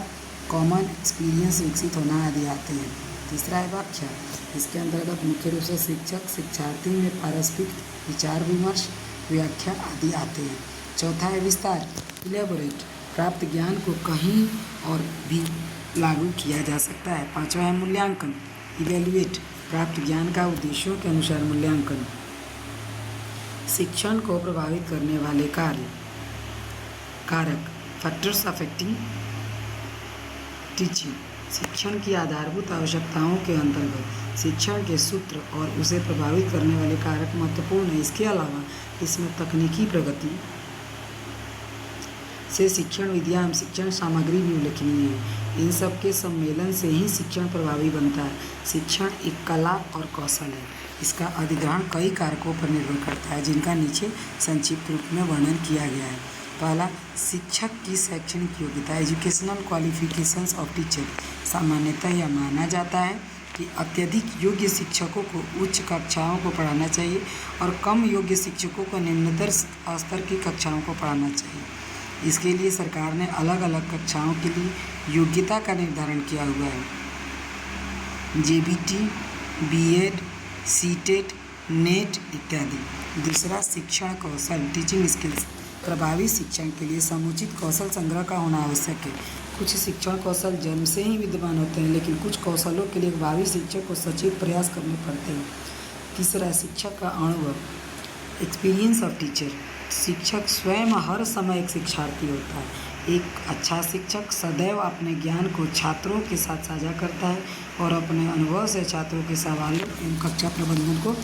कॉमन एक्सपीरियंस विकसित होना आदि आते हैं। तीसरा है व्याख्या। इसके अंतर्गत मुख्य रूप से शिक्षक शिक्षार्थी में पारस्परिक विचार विमर्श, व्याख्या आदि आते हैं। चौथा है विस्तार, इलेबोरेट। प्राप्त ज्ञान को कहीं और भी लागू किया जा सकता है। पांचवा है मूल्यांकन, इवेल्युएट। प्राप्त ज्ञान का उद्देश्यों के अनुसार मूल्यांकन। शिक्षण को प्रभावित करने वाले कारक, फैक्टर्स अफेक्टिंग टीचिंग। शिक्षण की आधारभूत आवश्यकताओं के अंतर्गत शिक्षण के सूत्र और उसे प्रभावित करने वाले कारक महत्वपूर्ण है। इसके अलावा इसमें तकनीकी प्रगति से शिक्षण विधियाँ एवं शिक्षण सामग्री भी उल्लेखनीय है। इन सब के सम्मेलन से ही शिक्षण प्रभावी बनता है। शिक्षण एक कला और कौशल है। इसका अधिग्रहण कई कारकों पर निर्भर करता है, जिनका नीचे संक्षिप्त रूप में वर्णन किया गया है। पहला, शिक्षक की शैक्षणिक योग्यता, एजुकेशनल क्वालिफिकेशंस ऑफ टीचर। सामान्यतः यह माना जाता है कि अत्यधिक योग्य शिक्षकों को उच्च कक्षाओं को पढ़ाना चाहिए और कम योग्य शिक्षकों को निम्नतर स्तर की कक्षाओं को पढ़ाना चाहिए। इसके लिए सरकार ने अलग अलग कक्षाओं के लिए योग्यता का निर्धारण किया हुआ है, जेबीटी, बीएड, सीटेट, नेट इत्यादि। दूसरा, शिक्षण कौशल, टीचिंग स्किल्स। प्रभावी शिक्षण के लिए समुचित कौशल संग्रह का होना आवश्यक है। कुछ शिक्षण कौशल जन्म से ही विद्यमान होते हैं, लेकिन कुछ कौशलों के लिए भावी शिक्षक को सचेत प्रयास करने पड़ते हैं। तीसरा, शिक्षक का अनुभव, एक्सपीरियंस ऑफ टीचर। शिक्षक स्वयं हर समय एक शिक्षार्थी होता है। एक अच्छा शिक्षक सदैव अपने ज्ञान को छात्रों के साथ साझा करता है और अपने अनुभव से छात्रों के सवालों एवं कक्षा प्रबंधन को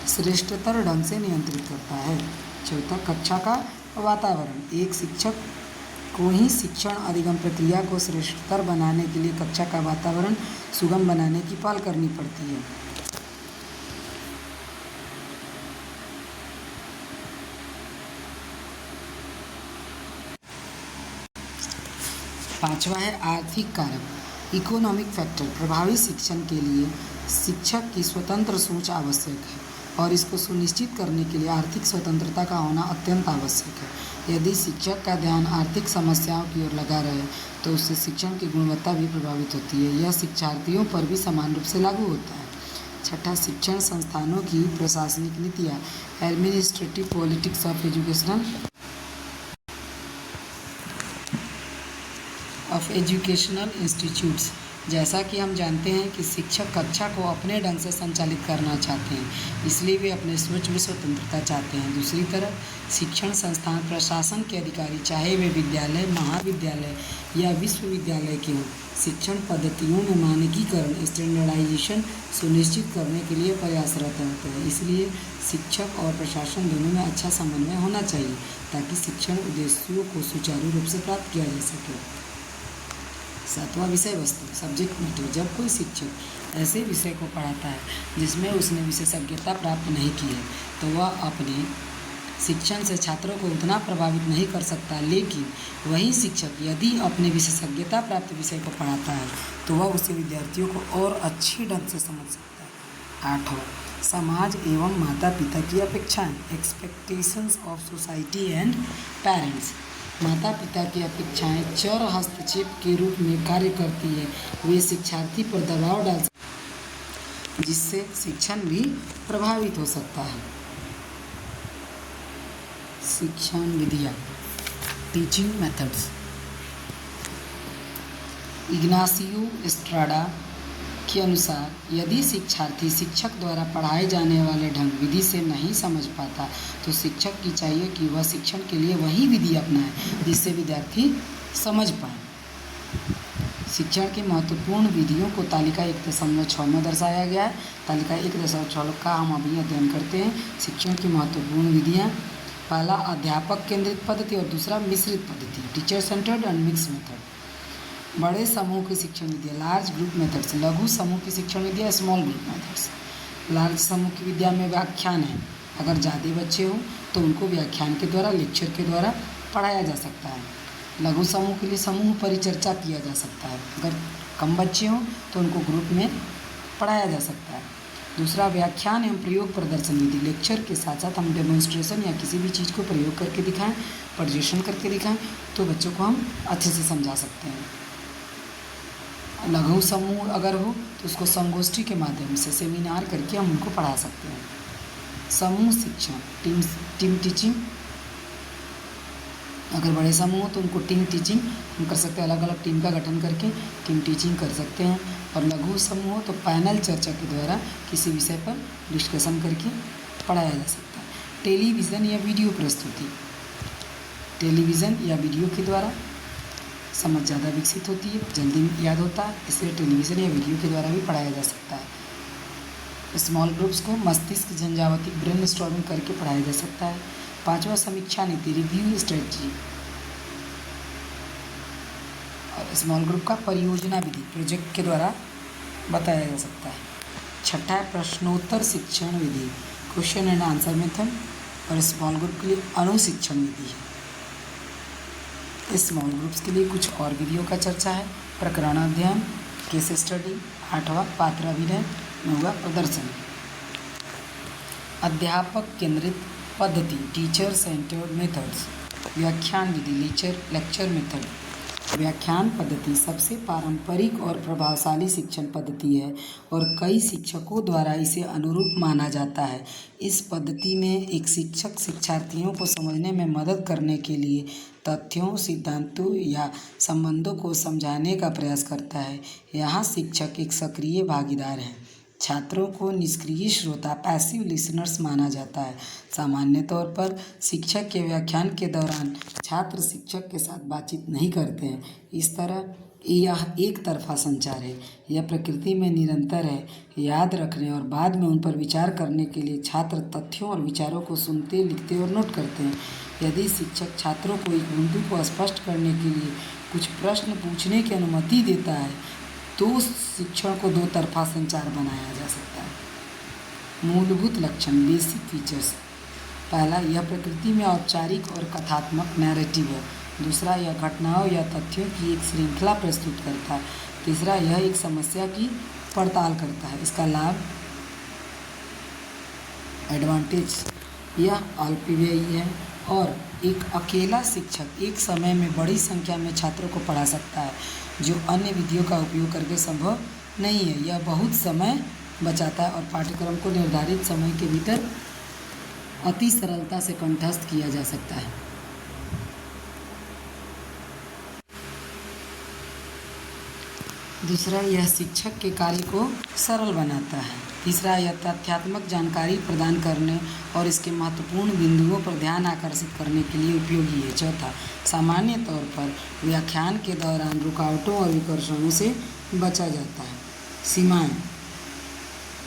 श्रेष्ठतर ढंग से नियंत्रित करता है। चौथा, कक्षा का वातावरण। एक शिक्षक को ही शिक्षण अधिगम प्रक्रिया को श्रेष्ठतर बनाने के लिए कक्षा का वातावरण सुगम बनाने की पहल करनी पड़ती है। पांचवा है आर्थिक कारक, इकोनॉमिक फैक्टर। प्रभावी शिक्षण के लिए शिक्षक की स्वतंत्र सोच आवश्यक है और इसको सुनिश्चित करने के लिए आर्थिक स्वतंत्रता का होना अत्यंत आवश्यक है। यदि शिक्षक का ध्यान आर्थिक समस्याओं की ओर लगा रहे तो उससे शिक्षण की गुणवत्ता भी प्रभावित होती है। यह शिक्षार्थियों पर भी समान रूप से लागू होता है। छठा, शिक्षण संस्थानों की प्रशासनिक नीतियाँ, administrative politics of educational institutes. जैसा कि हम जानते हैं कि शिक्षक कक्षा को अपने ढंग से संचालित करना चाहते हैं, इसलिए वे अपने सोच में स्वतंत्रता चाहते हैं। दूसरी तरफ शिक्षण संस्थान प्रशासन के अधिकारी, चाहे वे विद्यालय, महाविद्यालय या विश्वविद्यालय के हों, शिक्षण पद्धतियों में मानकीकरण, स्टैंडर्डाइजेशन सुनिश्चित करने के लिए प्रयासरत होते हैं। इसलिए शिक्षक और प्रशासन दोनों में अच्छा समन्वय होना चाहिए ताकि शिक्षण उद्देश्यों को सुचारू रूप से प्राप्त किया जा सके। सातवां, विषय वस्तु, सब्जेक्ट मैटर। जब कोई शिक्षक ऐसे विषय को पढ़ाता है जिसमें उसने विशेषज्ञता प्राप्त नहीं की है तो वह अपने शिक्षण से छात्रों को उतना प्रभावित नहीं कर सकता, लेकिन वही शिक्षक यदि अपने विशेषज्ञता प्राप्त विषय को पढ़ाता है तो वह उसे विद्यार्थियों को और अच्छी ढंग से समझ सकता है। आठवां, समाज एवं माता पिता की अपेक्षाएं, expectations of society and parents. माता पिता की अपेक्षाएं चर हस्तक्षेप के रूप में कार्य करती है। वे शिक्षार्थी पर दबाव डाल सकते हैं जिससे शिक्षण भी प्रभावित हो सकता है। शिक्षण विधियाँ, टीचिंग मेथड्स। इग्नासियो एस्ट्राडा के अनुसार यदि शिक्षार्थी शिक्षक द्वारा पढ़ाए जाने वाले ढंग विधि से नहीं समझ पाता तो शिक्षक की चाहिए कि वह शिक्षण के लिए वही विधि अपनाए जिससे विद्यार्थी समझ पाए। शिक्षण की महत्वपूर्ण विधियों को तालिका 1.6 में दर्शाया गया है। तालिका 1.6 का हम अभी अध्ययन करते हैं। शिक्षण की महत्वपूर्ण विधियाँ, पहला अध्यापक केंद्रित पद्धति और दूसरा मिश्रित पद्धति, teacher centred and mix method. बड़े समूह की शिक्षण विधियाँ, लार्ज ग्रुप मेथड्स। लघु समूह की शिक्षण विधियाँ, स्मॉल ग्रुप मेथड्स। लार्ज समूह की विद्या में व्याख्यान है। अगर ज़्यादा बच्चे हों तो उनको व्याख्यान के द्वारा, लेक्चर के द्वारा पढ़ाया जा सकता है। लघु समूह के लिए समूह परिचर्चा किया जा सकता है। अगर कम बच्चे हों तो उनको ग्रुप में पढ़ाया जा सकता है। दूसरा, व्याख्यान एवं प्रयोग प्रदर्शन विधि। लेक्चर के साथ साथ हम डेमोन्स्ट्रेशन या किसी भी चीज़ को प्रयोग करके दिखाएं, प्रदर्शन करके दिखाएं, तो बच्चों को हम अच्छे से समझा सकते हैं। लघु समूह अगर हो तो उसको संगोष्ठी के माध्यम से सेमिनार करके हम उनको पढ़ा सकते हैं। समूह शिक्षण, टीम टीचिंग। अगर बड़े समूह हो तो उनको टीम टीचिंग हम कर सकते हैं, अलग अलग टीम का गठन करके टीम टीचिंग कर सकते हैं। और लघु समूह हो तो पैनल चर्चा के द्वारा किसी विषय पर डिस्कशन करके पढ़ाया जा सकता है। टेलीविज़न या वीडियो प्रस्तुति। टेलीविज़न या वीडियो के द्वारा समझ ज़्यादा विकसित होती है, जल्दी याद होता है, इसलिए टेलीविज़न या वीडियो के द्वारा भी पढ़ाया जा सकता है। स्मॉल ग्रुप्स को मस्तिष्क झंझावाती ब्रेन स्टॉर्मिंग करके पढ़ाया जा सकता है। 5वां, समीक्षा नीति, रिव्यू स्ट्रेटजी। और स्मॉल ग्रुप का परियोजना विधि, प्रोजेक्ट के द्वारा बताया जा सकता है। 6ठा, प्रश्नोत्तर शिक्षण विधि, क्वेश्चन एंड आंसर मेथड। और स्मॉल ग्रुप के लिए अनुशिक्षण विधि है। स्मॉल ग्रुप्स के लिए कुछ और विधियों का चर्चा है। प्रकरण अध्ययन, केस स्टडी। 8वां, पात्राभिनय। 9वां, प्रदर्शन। अध्यापक केंद्रित पद्धति, टीचर सेंटर्ड मेथड्स। व्याख्यान विधि, लेक्चर मेथड। व्याख्यान पद्धति सबसे पारंपरिक और प्रभावशाली शिक्षण पद्धति है और कई शिक्षकों द्वारा इसे अनुरूप माना जाता है। इस पद्धति में एक शिक्षक शिक्षार्थियों को समझने में मदद करने के लिए तथ्यों, सिद्धांतों या संबंधों को समझाने का प्रयास करता है। यहाँ शिक्षक एक सक्रिय भागीदार है। छात्रों को निष्क्रिय श्रोता, पैसिव लिसनर्स माना जाता है। सामान्य तौर पर शिक्षक के व्याख्यान के दौरान छात्र शिक्षक के साथ बातचीत नहीं करते हैं। इस तरह यह एक तरफा संचार है। यह प्रकृति में निरंतर है। याद रखने और बाद में उन पर विचार करने के लिए छात्र तथ्यों और विचारों को सुनते, लिखते और नोट करते हैं। यदि शिक्षक छात्रों को एक बिंदु को स्पष्ट करने के लिए कुछ प्रश्न पूछने की अनुमति देता है तो शिक्षण को दो तरफा संचार बनाया जा सकता है। मूलभूत लक्षण, बेसिक फीचर्स। पहला, यह प्रकृति में औपचारिक और कथात्मक नैरेटिव है। दूसरा, यह घटनाओं या तथ्यों की एक श्रृंखला प्रस्तुत करता है। तीसरा, यह एक समस्या की पड़ताल करता है। इसका लाभ, एडवांटेज, यह अल्पव्ययी है और एक अकेला शिक्षक एक समय में बड़ी संख्या में छात्रों को पढ़ा सकता है, जो अन्य विधियों का उपयोग करके संभव नहीं है। यह बहुत समय बचाता है और पाठ्यक्रम को निर्धारित समय के भीतर अति सरलता से कंठस्थ किया जा सकता है। दूसरा, यह शिक्षक के कार्य को सरल बनाता है। तीसरा, यह तथ्यात्मक जानकारी प्रदान करने और इसके महत्वपूर्ण बिंदुओं पर ध्यान आकर्षित करने के लिए उपयोगी है। चौथा, सामान्य तौर पर व्याख्यान के दौरान रुकावटों और विकर्षणों से बचा जाता है। सीमाएं,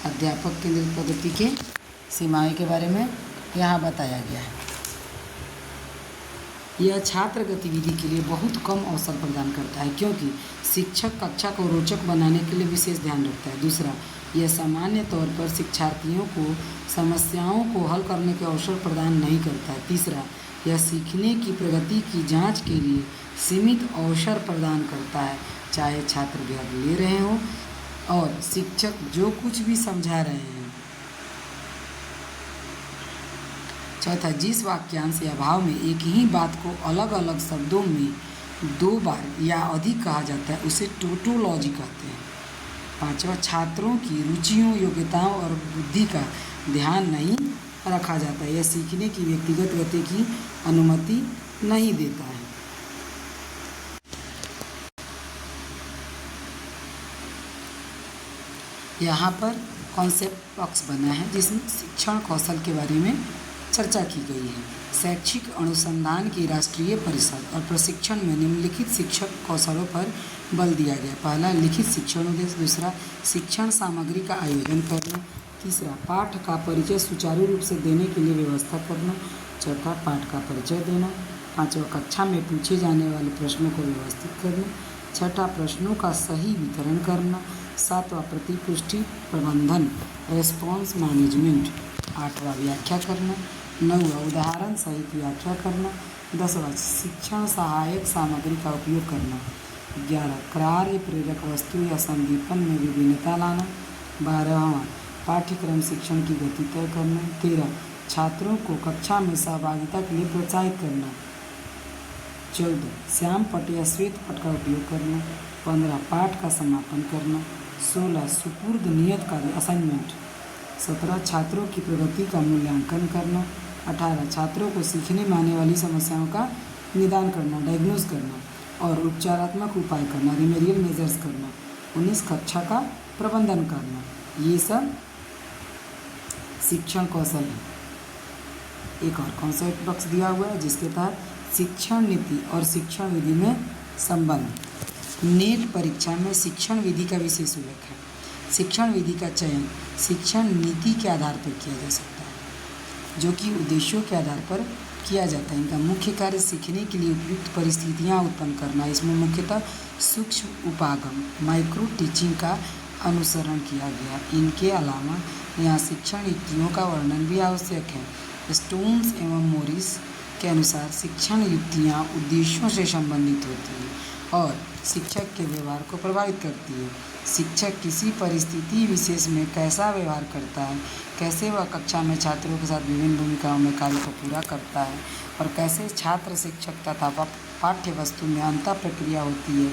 अध्यापक केंद्रित पद्धति के सीमाएं के बारे में यहाँ बताया गया है। यह छात्र गतिविधि के लिए बहुत कम अवसर प्रदान करता है क्योंकि शिक्षक कक्षा को रोचक बनाने के लिए विशेष ध्यान रखता है। दूसरा, यह सामान्य तौर पर शिक्षार्थियों को समस्याओं को हल करने के अवसर प्रदान नहीं करता है। तीसरा, यह सीखने की प्रगति की जांच के लिए सीमित अवसर प्रदान करता है, चाहे छात्र भाग ले रहे हों और शिक्षक जो कुछ भी समझा रहे हैं। चौथा, जिस वाक्यांश या भाव में एक ही बात को अलग अलग शब्दों में दो बार या अधिक कहा जाता है उसे टोटोलॉजी कहते हैं। पांचवा, छात्रों की रुचियों, योग्यताओं और बुद्धि का ध्यान नहीं रखा जाता है। यह सीखने की व्यक्तिगत गति की अनुमति नहीं देता है। यहाँ पर कॉन्सेप्ट बॉक्स बना है जिसमें शिक्षण कौशल के बारे में चर्चा की गई है। शैक्षिक अनुसंधान की राष्ट्रीय परिषद और प्रशिक्षण में निम्नलिखित शिक्षक कौशलों पर बल दिया गया। पहला, लिखित शिक्षण उद्देश्य। दूसरा, शिक्षण सामग्री का आयोजन करना। तीसरा, पाठ का परिचय सुचारू रूप से देने के लिए व्यवस्था करना। चौथा, पाठ का परिचय देना। पाँचवा, कक्षा में पूछे जाने वाले प्रश्नों को व्यवस्थित करना। छठा, प्रश्नों का सही वितरण करना। सातवां, प्रतिपुष्टि प्रबंधन, रेस्पॉन्स मैनेजमेंट। आठवां, व्याख्या करना। नौवां, उदाहरण सहित व्याख्या करना। 10वां, शिक्षण सहायक सामग्री का उपयोग करना। 11, कार्य प्रेरक वस्तु या संदीपन में विभिन्नता लाना। 12वां, पाठ्यक्रम शिक्षण की गति तय करना। 13 छात्रों को कक्षा में सहभागिता के लिए प्रोत्साहित करना। 14 श्याम पट या श्वेत पट का उपयोग करना। 15 पाठ का समापन करना। 16 सुपुर्द नियत कार्य असाइनमेंट। 17 छात्रों की प्रगति का मूल्यांकन करना। 18 छात्रों को सीखने में आने वाली समस्याओं का निदान करना, डायग्नोज करना और उपचारात्मक उपाय करना, रिमेडियल मेजर्स करना। 19 कक्षा का प्रबंधन करना। ये सब शिक्षण कौशल है। एक और कॉन्सेप्ट बॉक्स दिया हुआ है जिसके तहत शिक्षण नीति और शिक्षण विधि में संबंध। नेट परीक्षा में शिक्षण विधि का विशेष उल्लेख है। शिक्षण विधि का चयन शिक्षण नीति के आधार पर किया जा सकता है, जो कि उद्देश्यों के आधार पर किया जाता है। इनका मुख्य कार्य सीखने के लिए उपयुक्त परिस्थितियां उत्पन्न करना। इसमें मुख्यतः सूक्ष्म उपागम माइक्रो टीचिंग का अनुसरण किया गया। इनके अलावा यहाँ शिक्षण युक्तियों का वर्णन भी आवश्यक है। स्टोन्स एवं मोरिस के अनुसार शिक्षण युक्तियाँ उद्देश्यों से संबंधित होती हैं और शिक्षक के व्यवहार को प्रभावित करती है। शिक्षक किसी परिस्थिति विशेष में कैसा व्यवहार करता है, कैसे वह कक्षा में छात्रों के साथ विभिन्न भूमिकाओं में कार्य को पूरा करता है और कैसे छात्र शिक्षक तथा पाठ्य वस्तु में अंतर प्रक्रिया होती है,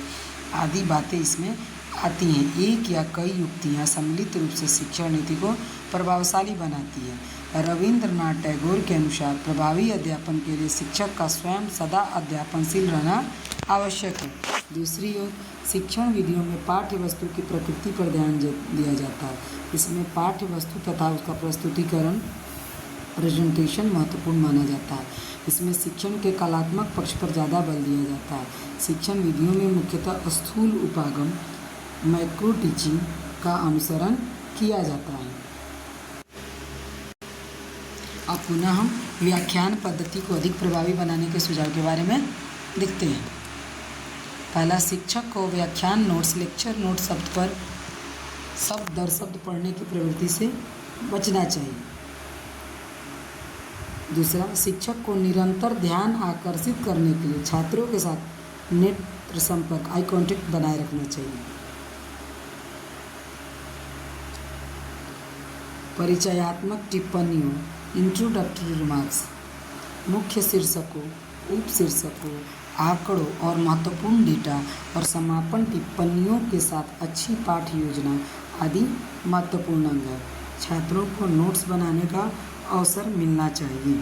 आदि बातें इसमें आती हैं। एक या कई युक्तियाँ सम्मिलित रूप से शिक्षण नीति को प्रभावशाली बनाती है। रविंद्रनाथ टैगोर के अनुसार प्रभावी अध्यापन के लिए शिक्षक का स्वयं सदा अध्यापनशील रहना आवश्यक है। दूसरी ओर शिक्षण विधियों में पाठ्य वस्तु की प्रकृति पर ध्यान दिया जाता है। इसमें पाठ्य वस्तु तथा उसका प्रस्तुतिकरण प्रेजेंटेशन महत्वपूर्ण माना जाता है। इसमें शिक्षण के कलात्मक पक्ष पर ज़्यादा बल दिया जाता है। शिक्षण विधियों में मुख्यतः स्थूल उपागम माइक्रो टीचिंग का अनुसरण किया जाता है। अब पुनः हम व्याख्यान पद्धति को अधिक प्रभावी बनाने के सुझाव के बारे में देखते हैं। पहला, शिक्षक को व्याख्यान नोट्स लेक्चर नोट शब्द दर शब्द पढ़ने की प्रवृत्ति से बचना चाहिए। दूसरा, शिक्षक को निरंतर ध्यान आकर्षित करने के लिए छात्रों के साथ नेत्र संपर्क आई कांटेक्ट बनाए रखना चाहिए। परिचयात्मक टिप्पणियों इंट्रोडक्टरी रिमार्क्स, मुख्य शीर्षकों, उपशीर्षकों, आंकड़ों और महत्वपूर्ण डेटा और समापन टिप्पणियों के साथ अच्छी पाठ योजना आदि महत्वपूर्ण अंग है। छात्रों को नोट्स बनाने का अवसर मिलना चाहिए।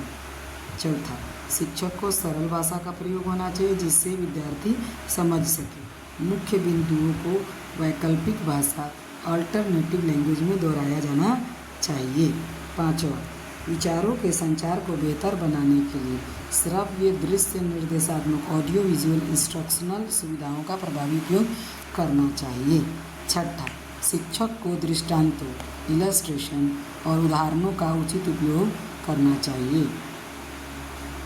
चौथा, शिक्षक को सरल भाषा का प्रयोग होना चाहिए जिससे विद्यार्थी समझ सके। मुख्य बिंदुओं को वैकल्पिक भाषा अल्टरनेटिव लैंग्वेज में दोहराया जाना चाहिए। पाँचवा, विचारों के संचार को बेहतर बनाने के लिए श्रव्य दृश्य निर्देशात्मक ऑडियो विजुअल इंस्ट्रक्शनल सुविधाओं का प्रभावी उपयोग करना चाहिए। छठा, शिक्षक को दृष्टांतों इलस्ट्रेशन और उदाहरणों का उचित उपयोग करना चाहिए।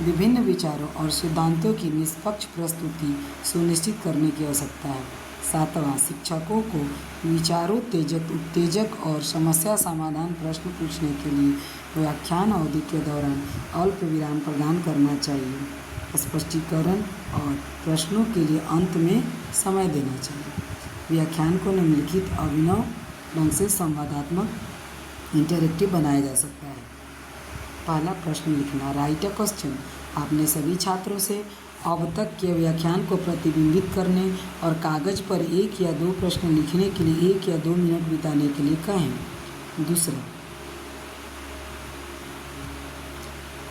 विभिन्न विचारों और सिद्धांतों की निष्पक्ष प्रस्तुति सुनिश्चित करने की आवश्यकता है। सातवां, शिक्षकों को विचारोत्तेजक उत्तेजक और समस्या समाधान प्रश्न पूछने के लिए व्याख्यान अवधि के दौरान अल्प विराम प्रदान करना चाहिए। स्पष्टीकरण और प्रश्नों के लिए अंत में समय देना चाहिए। व्याख्यान को निम्नलिखित अभिनव ढंग से संवादात्मक इंटरेक्टिव बनाया जा सकता है। पहला, प्रश्न लिखना, राइट अ क्वेश्चन। आपने सभी छात्रों से अब तक के व्याख्यान को प्रतिबिंबित करने और कागज पर 1 या 2 प्रश्न लिखने के लिए 1 या 2 मिनट बिताने के लिए कहें। दूसरा,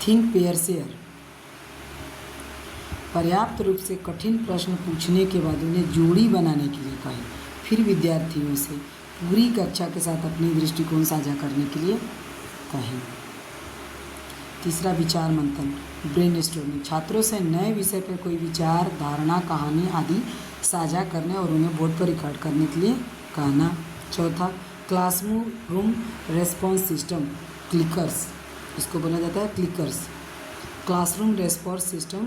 थिंक पेयर शेयर। पर्याप्त रूप से कठिन प्रश्न पूछने के बाद उन्हें जोड़ी बनाने के लिए कहें। फिर विद्यार्थियों से पूरी कक्षा के साथ अपनी दृष्टिकोण साझा करने के लिए कहें। तीसरा, विचार मंथन ब्रेनस्टॉर्मिंग। छात्रों से नए विषय पर कोई विचार, धारणा, कहानी आदि साझा करने और उन्हें बोर्ड पर रिकॉर्ड करने के लिए कहना। चौथा, क्लासरूम रेस्पॉन्स सिस्टम क्लिकर्स, इसको बोला जाता है क्लिकर्स। क्लासरूम रेस्पॉन्स सिस्टम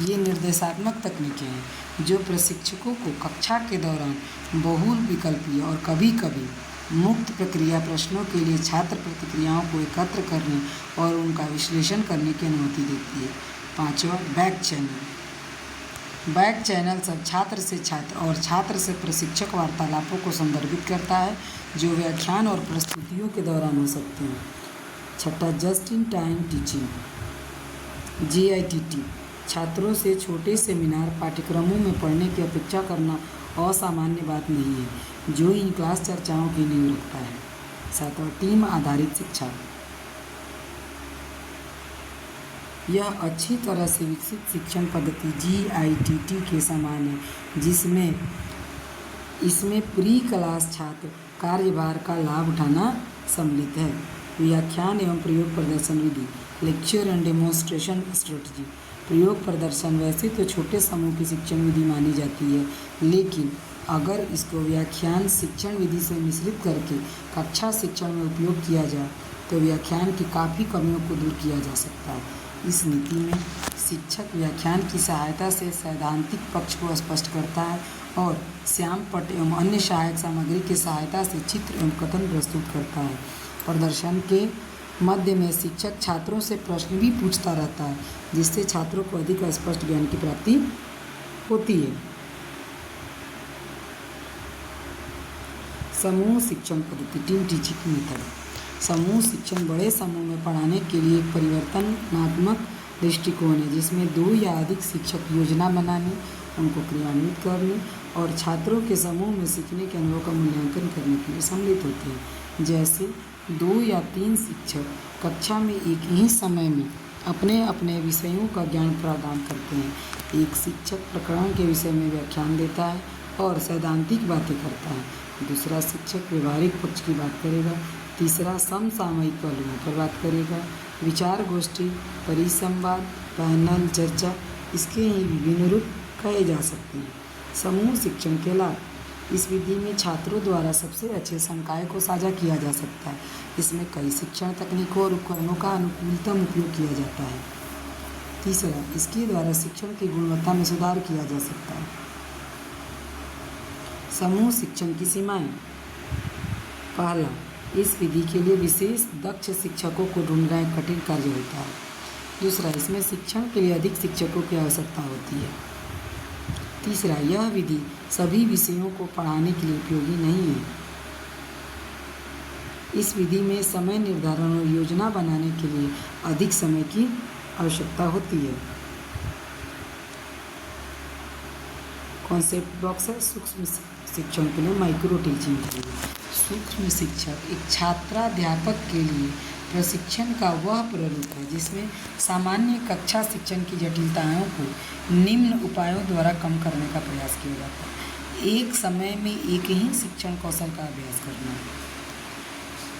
ये निर्देशात्मक तकनीकें हैं जो प्रशिक्षकों को कक्षा के दौरान बहुल विकल्पीय और कभी कभी मुक्त प्रक्रिया प्रश्नों के लिए छात्र प्रतिक्रियाओं को एकत्र करने और उनका विश्लेषण करने की अनुमति देती है। पाँचवा, बैक चैनल बैक चैनल सब छात्र से छात्र और छात्र से प्रशिक्षक वार्तालापों को संदर्भित करता है जो व्याख्यान और प्रस्तुतियों के दौरान हो सकते हैं। छठा, just in time teaching JITT। छात्रों से छोटे सेमिनार पाठ्यक्रमों में पढ़ने की अपेक्षा करना असामान्य बात नहीं है जो इन क्लास चर्चाओं की नींव रखता है। सातवां, टीम आधारित शिक्षा। यह अच्छी तरह से विकसित शिक्षण पद्धति JITT के समान है जिसमें इसमें प्री क्लास छात्र कार्यभार का लाभ उठाना सम्मिलित है। व्याख्यान एवं प्रयोग प्रदर्शन विधि, लेक्चर एंड डेमोन्स्ट्रेशन स्ट्रेटजी। प्रयोग प्रदर्शन वैसे तो छोटे समूह की शिक्षण विधि मानी जाती है, लेकिन अगर इसको व्याख्यान शिक्षण विधि से मिश्रित करके कक्षा शिक्षण में उपयोग किया जाए तो व्याख्यान की काफ़ी कमियों को दूर किया जा सकता है। इस नीति में शिक्षक व्याख्यान की सहायता से सैद्धांतिक पक्ष को स्पष्ट करता है और श्यामपट्ट एवं अन्य सहायक सामग्री की सहायता से चित्र एवं कथन प्रस्तुत करता है। प्रदर्शन के मध्य में शिक्षक छात्रों से प्रश्न भी पूछता रहता है जिससे छात्रों को अधिक स्पष्ट ज्ञान की प्राप्ति होती है। समूह शिक्षण पद्धति, टीम टीचिंग मेथड। समूह शिक्षण बड़े समूह में पढ़ाने के लिए एक परिवर्तनात्मक दृष्टिकोण है जिसमें 2 या अधिक शिक्षक योजना बनाने, उनको क्रियान्वित करने और छात्रों के समूह में सीखने के अनुभव का मूल्यांकन करने के लिए सम्मिलित होते हैं। जैसे 2 या 3 शिक्षक कक्षा में एक ही समय में अपने अपने विषयों का ज्ञान प्रदान करते हैं। एक शिक्षक प्रकरण के विषय में व्याख्यान देता है और सैद्धांतिक बातें करता है। दूसरा शिक्षक व्यवहारिक पक्ष की बात करेगा। तीसरा समसामयिक पहलुओं पर बात करेगा। विचार गोष्ठी, परिसंवाद, पैनल चर्चा, इसके ही विभिन्न रूप कहे जा सकते हैं। समूह शिक्षण के लाभ, इस विधि में छात्रों द्वारा सबसे अच्छे संकाय को साझा किया जा सकता है। इसमें कई शिक्षण तकनीकों और उपकरणों का अनुकूलतम उपयोग किया जाता है। तीसरा, इसके द्वारा शिक्षण की गुणवत्ता में सुधार किया जा सकता है। समूह शिक्षण की सीमाएं। पहला, इस विधि के लिए विशेष दक्ष शिक्षकों को ढूंढना एक कठिन कार्य होता है। दूसरा, इसमें शिक्षण के लिए अधिक शिक्षकों की आवश्यकता होती है। तीसरा, यह विधि सभी विषयों को पढ़ाने के लिए उपयोगी नहीं है। इस विधि में समय निर्धारण और योजना बनाने के लिए अधिक समय की आवश्यकता होती है। कॉन्सेप्ट बॉक्स है सूक्ष्म शिक्षण के लिए, माइक्रो टीचिंग के लिए। सूक्ष्म शिक्षक एक छात्राध्यापक के लिए प्रशिक्षण का वह प्रारूप है जिसमें सामान्य कक्षा शिक्षण की जटिलताओं को निम्न उपायों द्वारा कम करने का प्रयास किया जाता है। एक समय में एक ही शिक्षण कौशल का अभ्यास करना,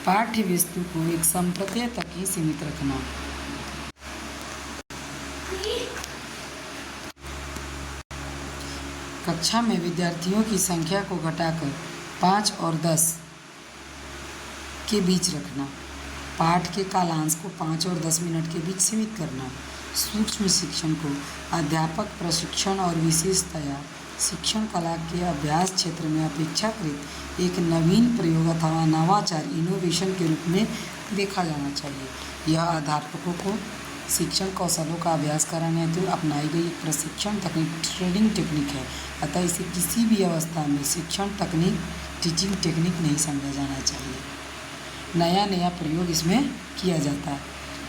पाठ्य वस्तु को एक संप्रदाय तक ही सीमित रखना, कक्षा में विद्यार्थियों की संख्या को घटाकर 5 और 10 के बीच रखना, पाठ के कालांश को 5 और 10 मिनट के बीच सीमित करना। सूक्ष्म शिक्षण को अध्यापक प्रशिक्षण और विशेषतया शिक्षण कला के अभ्यास क्षेत्र में अपेक्षाकृत एक नवीन प्रयोग अथवा नवाचार इनोवेशन के रूप में देखा जाना चाहिए। यह अध्यापकों को शिक्षण कौशलों का अभ्यास कराने हेतु अपनाई गई एक प्रशिक्षण तकनीक ट्रेनिंग टेक्निक है, अतः इसे किसी भी अवस्था में शिक्षण तकनीक टीचिंग टेक्निक नहीं समझा जाना चाहिए। नया प्रयोग इसमें किया जाता है।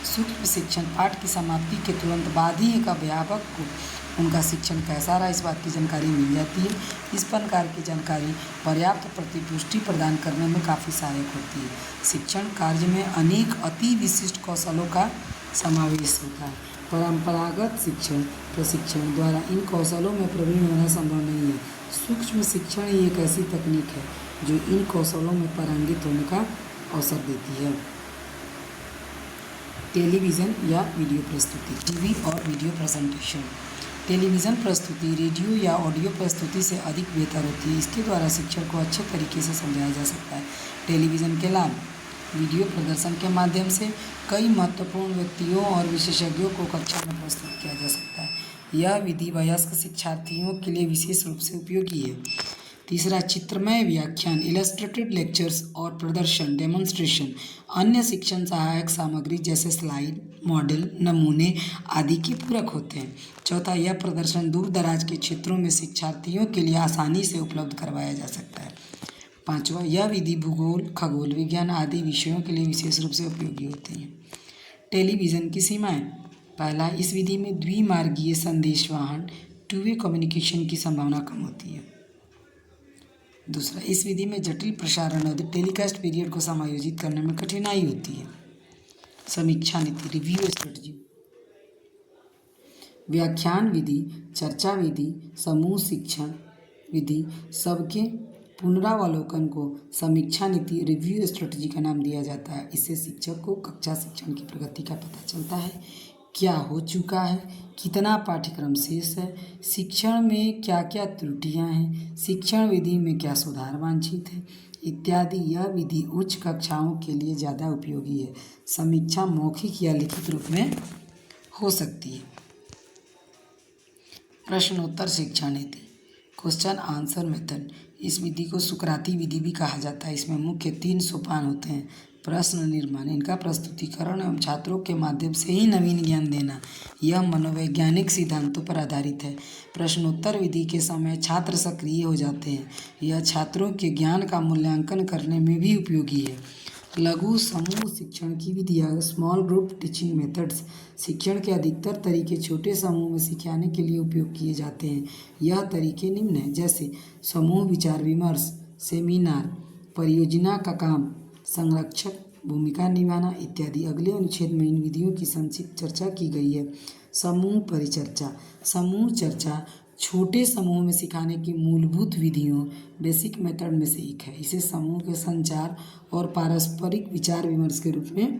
सूक्ष्म शिक्षण पाठ की समाप्ति के तुरंत बाद ही एक अध्यापक को उनका शिक्षण कैसा रहा इस बात की जानकारी मिल जाती है। इस प्रकार की जानकारी पर्याप्त प्रतिपुष्टि प्रदान करने में काफ़ी सहायक होती है। शिक्षण कार्य में अनेक अति विशिष्ट कौशलों का समावेश होता है। परंपरागत शिक्षण प्रशिक्षण द्वारा इन कौशलों में प्रवीण होना संभव नहीं है। सूक्ष्म शिक्षण ही एक ऐसी तकनीक है जो इन कौशलों में पारंगित होने का अवसर देती है। टेलीविज़न या वीडियो प्रस्तुति, टीवी और वीडियो प्रेजेंटेशन। टेलीविज़न प्रस्तुति रेडियो या ऑडियो प्रस्तुति से अधिक बेहतर होती है। इसके द्वारा शिक्षण को अच्छे तरीके से समझाया जा सकता है। टेलीविज़न के लाभ, वीडियो प्रदर्शन के माध्यम से कई महत्वपूर्ण व्यक्तियों और विशेषज्ञों को कक्षा में प्रस्तुत किया जा सकता है। यह विधि वयस्क शिक्षार्थियों के लिए विशेष रूप से उपयोगी है। तीसरा, चित्रमय व्याख्यान, इलस्ट्रेटेड लेक्चर्स और प्रदर्शन, डेमोन्स्ट्रेशन, अन्य शिक्षण सहायक सामग्री जैसे स्लाइड, मॉडल, नमूने आदि के पूरक होते हैं। चौथा, यह प्रदर्शन दूर दराज के क्षेत्रों में शिक्षार्थियों के लिए आसानी से उपलब्ध करवाया जा सकता है। पांचवा, यह विधि भूगोल, खगोल विज्ञान आदि विषयों के लिए विशेष रूप से उपयोगी होती है। टेलीविज़न की सीमाएं। पहला, इस विधि में द्विमार्गीय संदेशवहन, टू वे कम्युनिकेशन की संभावना कम होती है। दूसरा, इस विधि में जटिल प्रसारण अवधि, टेलीकास्ट पीरियड को समायोजित करने में कठिनाई होती है। समीक्षा नीति, रिव्यू स्ट्रेटजी। व्याख्यान विधि, चर्चा विधि, समूह शिक्षण विधि सबके पुनरावलोकन को समीक्षा नीति, रिव्यू स्ट्रेटजी का नाम दिया जाता है। इससे शिक्षक को कक्षा शिक्षण की प्रगति का पता चलता है, क्या हो चुका है, कितना पाठ्यक्रम शेष है, शिक्षण में क्या क्या त्रुटियां हैं, शिक्षण विधि में क्या सुधार वांछित है इत्यादि। यह विधि उच्च कक्षाओं के लिए ज़्यादा उपयोगी है। समीक्षा मौखिक या लिखित रूप में हो सकती है। प्रश्नोत्तर शिक्षा नीति, क्वेश्चन आंसर मेथड। इस विधि को सुकराती विधि भी कहा जाता है। इसमें मुख्य 3 सोपान होते हैं। प्रश्न निर्माण, इनका प्रस्तुतिकरण एवं छात्रों के माध्यम से ही नवीन ज्ञान देना, यह मनोवैज्ञानिक सिद्धांतों पर आधारित है। प्रश्नोत्तर विधि के समय छात्र सक्रिय हो जाते हैं। यह छात्रों के ज्ञान का मूल्यांकन करने में भी उपयोगी है। लघु समूह शिक्षण की विधियाँ, स्मॉल ग्रुप टीचिंग मेथड्स। शिक्षण के अधिकतर तरीके छोटे समूह में सिखाने के लिए उपयोग किए जाते हैं। यह तरीके निम्न हैं, जैसे समूह विचार विमर्श, सेमिनार, परियोजना का काम, संरक्षक भूमिका निभाना इत्यादि। अगले अनुच्छेद में इन विधियों की संक्षिप्त चर्चा की गई है। समूह परिचर्चा। समूह चर्चा छोटे समूह में सिखाने की मूलभूत विधियों, बेसिक मेथड में से एक है। इसे समूह के संचार और पारस्परिक विचार विमर्श के रूप में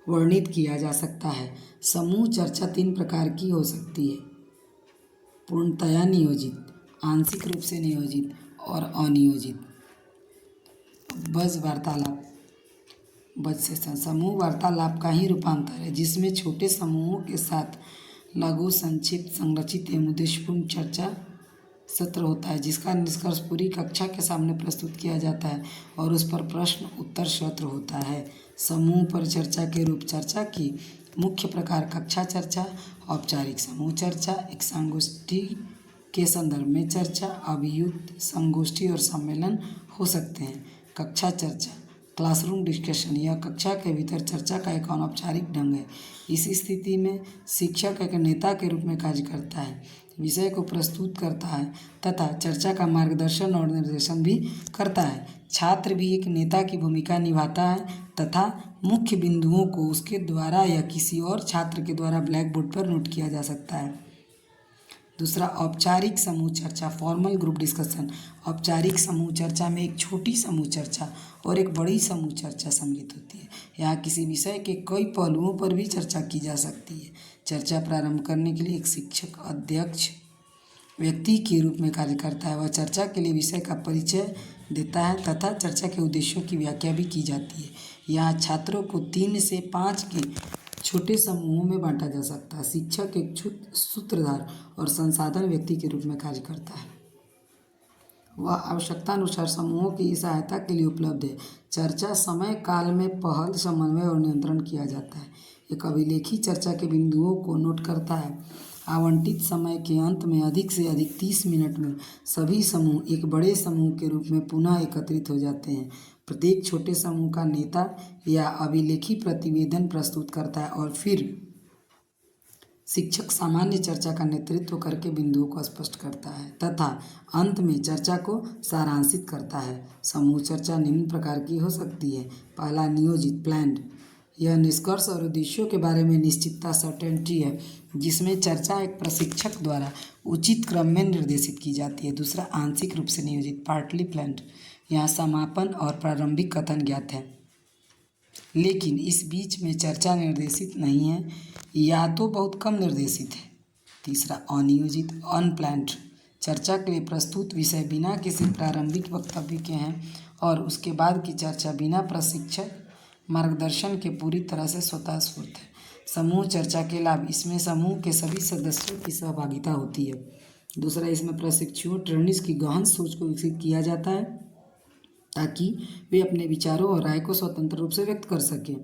वर्णित किया जा सकता है। समूह चर्चा 3 प्रकार की हो सकती है: पूर्णतया नियोजित, आंशिक रूप से नियोजित और अनियोजित। बज वार्तालाप, बज सेशन समूह वार्तालाप का ही रूपांतर है, जिसमें छोटे समूहों के साथ लघु, संक्षिप्त, संरचित एवं उद्देश्यपूर्ण चर्चा सत्र होता है, जिसका निष्कर्ष पूरी कक्षा के सामने प्रस्तुत किया जाता है और उस पर प्रश्न उत्तर सत्र होता है। समूह पर चर्चा के रूप। चर्चा की मुख्य प्रकार: कक्षा चर्चा, औपचारिक समूह चर्चा, एक संगोष्ठी के संदर्भ में चर्चा, अभियुक्त, संगोष्ठी और सम्मेलन हो सकते हैं। कक्षा चर्चा, क्लासरूम डिस्कशन, यह कक्षा के भीतर चर्चा का एक अनौपचारिक ढंग है। इस स्थिति में शिक्षक एक नेता के रूप में कार्य करता है, विषय को प्रस्तुत करता है तथा चर्चा का मार्गदर्शन और निर्देशन भी करता है। छात्र भी एक नेता की भूमिका निभाता है तथा मुख्य बिंदुओं को उसके द्वारा या किसी और छात्र के द्वारा ब्लैक बोर्ड पर नोट किया जा सकता है। दूसरा, औपचारिक समूह चर्चा, फॉर्मल ग्रुप डिस्कशन। औपचारिक समूह चर्चा में एक छोटी समूह चर्चा और एक बड़ी समूह चर्चा सम्मिलित होती है। यहाँ किसी विषय के कई पहलुओं पर भी चर्चा की जा सकती है। चर्चा प्रारंभ करने के लिए एक शिक्षक अध्यक्ष व्यक्ति के रूप में कार्य करता है। वह चर्चा के लिए विषय का परिचय देता है तथा चर्चा के उद्देश्यों की व्याख्या भी की जाती है। यहाँ छात्रों को 3 से 5 के छोटे समूहों में बांटा जा सकता है। शिक्षक एक सूत्रधार और संसाधन व्यक्ति के रूप में कार्य करता है। वह आवश्यकतानुसार समूहों की सहायता के लिए उपलब्ध है। चर्चा समय काल में पहल, समन्वय और नियंत्रण किया जाता है। एक अभिलेखी चर्चा के बिंदुओं को नोट करता है। आवंटित समय के अंत में अधिक से अधिक 30 मिनट में सभी समूह एक बड़े समूह के रूप में पुनः एकत्रित हो जाते हैं। प्रत्येक छोटे समूह का नेता या अभिलेखी प्रतिवेदन प्रस्तुत करता है और फिर शिक्षक सामान्य चर्चा का नेतृत्व करके बिंदुओं को स्पष्ट करता है तथा अंत में चर्चा को सारांशित करता है। समूह चर्चा निम्न प्रकार की हो सकती है। पहला, नियोजित, प्लान्ड। यह निष्कर्ष और उद्देश्यों के बारे में निश्चितता, सर्टेनिटी है, जिसमें चर्चा एक प्रशिक्षक द्वारा उचित क्रम में निर्देशित की जाती है। दूसरा, आंशिक रूप से नियोजित, पार्टली प्लान्ड। यहाँ समापन और प्रारंभिक कथन ज्ञात है, लेकिन इस बीच में चर्चा निर्देशित नहीं है या तो बहुत कम निर्देशित है। तीसरा, अनियोजित, अनप्लान्ड। चर्चा के लिए प्रस्तुत विषय बिना किसी प्रारंभिक वक्तव्य के हैं और उसके बाद की चर्चा बिना प्रशिक्षक मार्गदर्शन के पूरी तरह से स्वतः स्फूर्त है। समूह चर्चा के लाभ: इसमें समूह के सभी सदस्यों की सहभागिता होती है। दूसरा, इसमें प्रशिक्षुओं ट्रेनिस की गहन सोच को विकसित किया जाता है ताकि वे अपने विचारों और राय को स्वतंत्र रूप से व्यक्त कर सकें।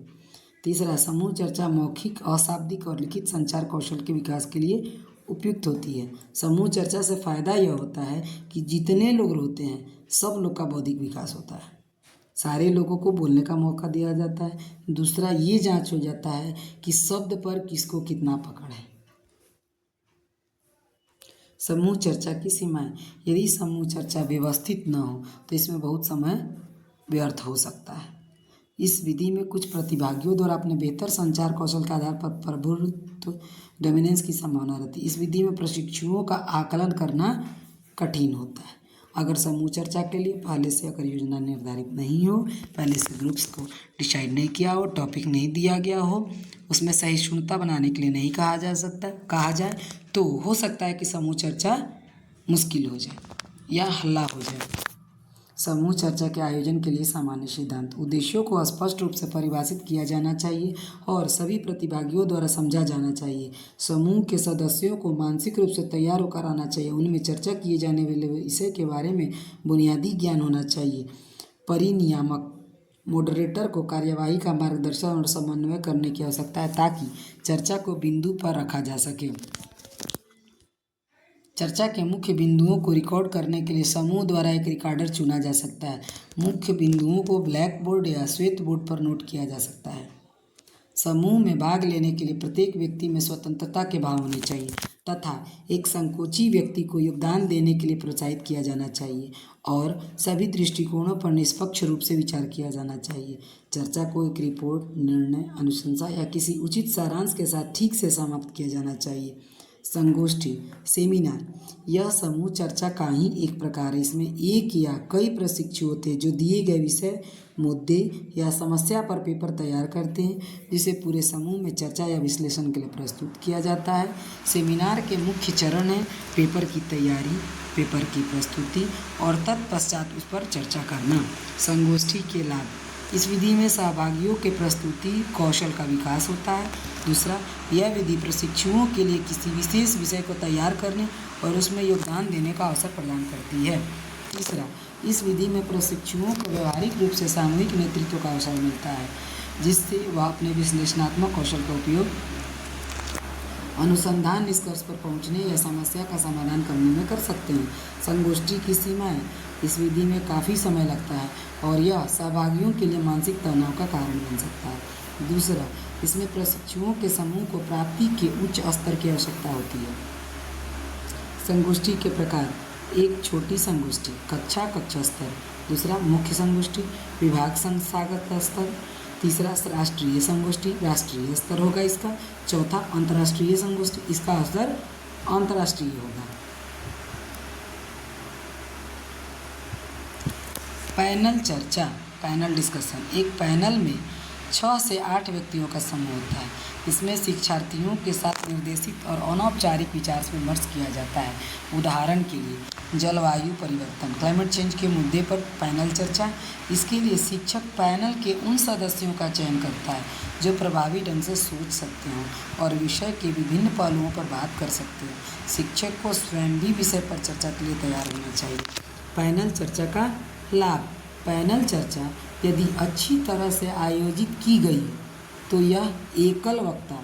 तीसरा, समूह चर्चा मौखिक, अशाब्दिक और लिखित संचार कौशल के विकास के लिए उपयुक्त होती है। समूह चर्चा से फ़ायदा यह होता है कि जितने लोग होते हैं सब लोग का बौद्धिक विकास होता है, सारे लोगों को बोलने का मौका दिया जाता है। दूसरा, ये जांच हो जाता है कि शब्द पर किसको कितना पकड़ है। समूह चर्चा की सीमाएं। यदि समूह चर्चा व्यवस्थित न हो तो इसमें बहुत समय व्यर्थ हो सकता है। इस विधि में कुछ प्रतिभागियों द्वारा अपने बेहतर संचार कौशल के आधार पर प्रभुत्व डोमिनेंस की संभावना रहती है। इस विधि में प्रशिक्षुओं का आकलन करना कठिन होता है। अगर समूह चर्चा के लिए पहले से अगर योजना निर्धारित नहीं हो, पहले से ग्रुप्स को डिसाइड नहीं किया हो, टॉपिक नहीं दिया गया हो, उसमें सहिष्णुता बनाने के लिए नहीं कहा जाए तो हो सकता है कि समूह चर्चा मुश्किल हो जाए या हल्ला हो जाए। समूह चर्चा के आयोजन के लिए सामान्य सिद्धांत। उद्देश्यों को स्पष्ट रूप से परिभाषित किया जाना चाहिए और सभी प्रतिभागियों द्वारा समझा जाना चाहिए। समूह के सदस्यों को मानसिक रूप से तैयार होकर आना चाहिए। उनमें चर्चा किए जाने वाले विषय के बारे में बुनियादी ज्ञान होना चाहिए। परिनियामक मॉडरेटर को कार्यवाही का मार्गदर्शन और समन्वय करने की आवश्यकता है ताकि चर्चा को बिंदु पर रखा जा सके। चर्चा के मुख्य बिंदुओं को रिकॉर्ड करने के लिए समूह द्वारा एक रिकॉर्डर चुना जा सकता है। मुख्य बिंदुओं को ब्लैक बोर्ड या श्वेत बोर्ड पर नोट किया जा सकता है। समूह में भाग लेने के लिए प्रत्येक व्यक्ति में स्वतंत्रता के भाव होने चाहिए तथा एक संकोची व्यक्ति को योगदान देने के लिए प्रोत्साहित किया जाना चाहिए और सभी दृष्टिकोणों पर निष्पक्ष रूप से विचार किया जाना चाहिए। चर्चा को एक रिपोर्ट, निर्णय, अनुशंसा या किसी उचित सारांश के साथ ठीक से समाप्त किया जाना चाहिए। संगोष्ठी, सेमिनार, यह समूह चर्चा का ही एक प्रकार है। इसमें एक या कई प्रशिक्षु होते हैं जो दिए गए विषय, मुद्दे या समस्या पर पेपर तैयार करते हैं जिसे पूरे समूह में चर्चा या विश्लेषण के लिए प्रस्तुत किया जाता है। सेमिनार के मुख्य चरण हैं पेपर की तैयारी, पेपर की प्रस्तुति और तत्पश्चात उस पर चर्चा करना। संगोष्ठी के लाभ। इस विधि में सहभागियों के प्रस्तुति कौशल का विकास होता है। दूसरा, यह विधि प्रशिक्षुओं के लिए किसी विशेष विषय को तैयार करने और उसमें योगदान देने का अवसर प्रदान करती है। तीसरा, इस विधि में प्रशिक्षुओं को व्यवहारिक रूप से सामूहिक नेतृत्व का अवसर मिलता है जिससे वह अपने विश्लेषणात्मक कौशल का उपयोग अनुसंधान निष्कर्ष पर पहुंचने या समस्या का समाधान करने में कर सकते हैं। संगोष्ठी की सीमाएं। इस विधि में काफ़ी समय लगता है और यह सहभागियों के लिए मानसिक तनाव का कारण बन सकता है। दूसरा, इसमें प्रशिक्षुओं के समूह को प्राप्ति के उच्च स्तर की आवश्यकता होती है। संगोष्ठी के प्रकार। एक, छोटी संगोष्ठी, कक्षा स्तर। दूसरा, मुख्य संगोष्ठी, विभाग संस्थागत स्तर। तीसरा, राष्ट्रीय संगोष्ठी, राष्ट्रीय स्तर होगा इसका। चौथा, अंतर्राष्ट्रीय संगोष्ठी, इसका स्तर अंतर्राष्ट्रीय होगा। पैनल चर्चा, पैनल डिस्कशन। एक पैनल में 6 से 8 व्यक्तियों का समूह होता है। इसमें शिक्षार्थियों के साथ निर्देशित और अनौपचारिक विचार विमर्श किया जाता है। उदाहरण के लिए जलवायु परिवर्तन, क्लाइमेट चेंज के मुद्दे पर पैनल चर्चा। इसके लिए शिक्षक पैनल के उन सदस्यों का चयन करता है जो प्रभावी ढंग से सोच सकते हों और विषय के विभिन्न पहलुओं पर बात कर सकते हैं। शिक्षक को स्वयं भी विषय पर चर्चा के लिए तैयार होना चाहिए। पैनल चर्चा का लाभ। पैनल चर्चा यदि अच्छी तरह से आयोजित की गई तो यह एकल वक्ता,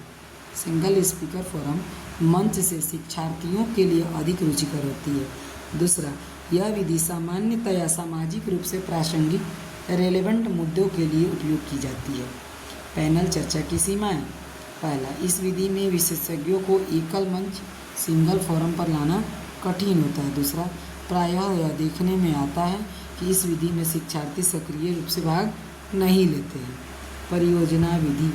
सिंगल स्पीकर फोरम मंच से शिक्षार्थियों के लिए अधिक रुचिकर होती है। दूसरा, यह विधि सामान्यतया सामाजिक रूप से प्रासंगिक रेलेवेंट मुद्दों के लिए उपयोग की जाती है। पैनल चर्चा की सीमाएं। पहला, इस विधि में विशेषज्ञों को एकल मंच, सिंगल फोरम पर लाना कठिन होता है। दूसरा, प्रायः यह देखने में आता है कि इस विधि में शिक्षार्थी सक्रिय रूप से भाग नहीं लेते हैं। परियोजना विधि,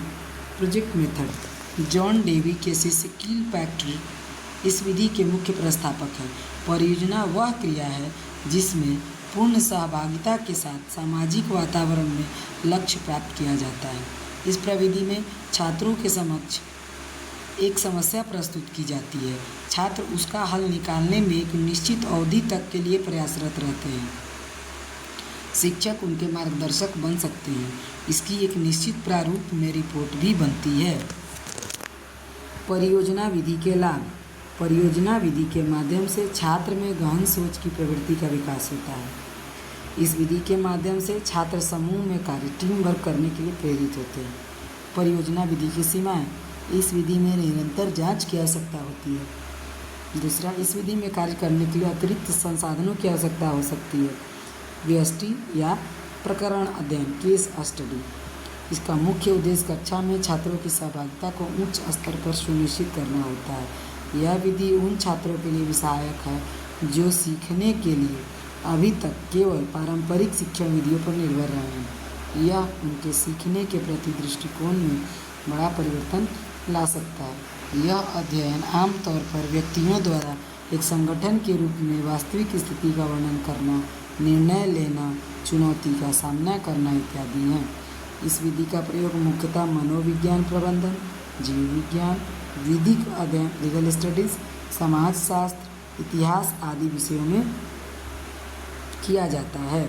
प्रोजेक्ट मेथड। जॉन डेवी के शिष्य किलपैट्रिक इस विधि के मुख्य प्रस्तावक हैं। परियोजना वह क्रिया है जिसमें पूर्ण सहभागिता के साथ सामाजिक वातावरण में लक्ष्य प्राप्त किया जाता है। इस प्रविधि में छात्रों के समक्ष एक समस्या प्रस्तुत की जाती है। छात्र उसका हल निकालने में एक निश्चित अवधि तक के लिए प्रयासरत रहते हैं। शिक्षक उनके मार्गदर्शक बन सकते हैं। इसकी एक निश्चित प्रारूप में रिपोर्ट भी बनती है। परियोजना विधि के लाभ। परियोजना विधि के माध्यम से छात्र में गहन सोच की प्रवृत्ति का विकास होता है। इस विधि के माध्यम से छात्र समूह में कार्य टीम वर्क करने के लिए प्रेरित होते हैं। परियोजना विधि की सीमाएं। इस विधि में निरंतर जांच की आवश्यकता होती है। दूसरा, इस विधि में कार्य करने के लिए अतिरिक्त संसाधनों की आवश्यकता हो सकती है। व्यष्टि या प्रकरण अध्ययन, केस स्टडी। इसका मुख्य उद्देश्य कक्षा में छात्रों की सहभागिता को उच्च स्तर पर सुनिश्चित करना होता है। यह विधि उन छात्रों के लिए सहायक है जो सीखने के लिए अभी तक केवल पारंपरिक शिक्षण विधियों पर निर्भर रहे हैं। यह उनके सीखने के प्रति दृष्टिकोण में बड़ा परिवर्तन ला सकता है। यह अध्ययन आमतौर पर व्यक्तियों द्वारा एक संगठन के रूप में वास्तविक स्थिति का वर्णन करना, निर्णय लेना, चुनौती का सामना करना इत्यादि हैं। इस विधि का प्रयोग मुख्यतः मनोविज्ञान प्रबंधन, जीव विज्ञान, विधिक अध्ययन, लीगल स्टडीज, समाजशास्त्र, इतिहास आदि विषयों में किया जाता है।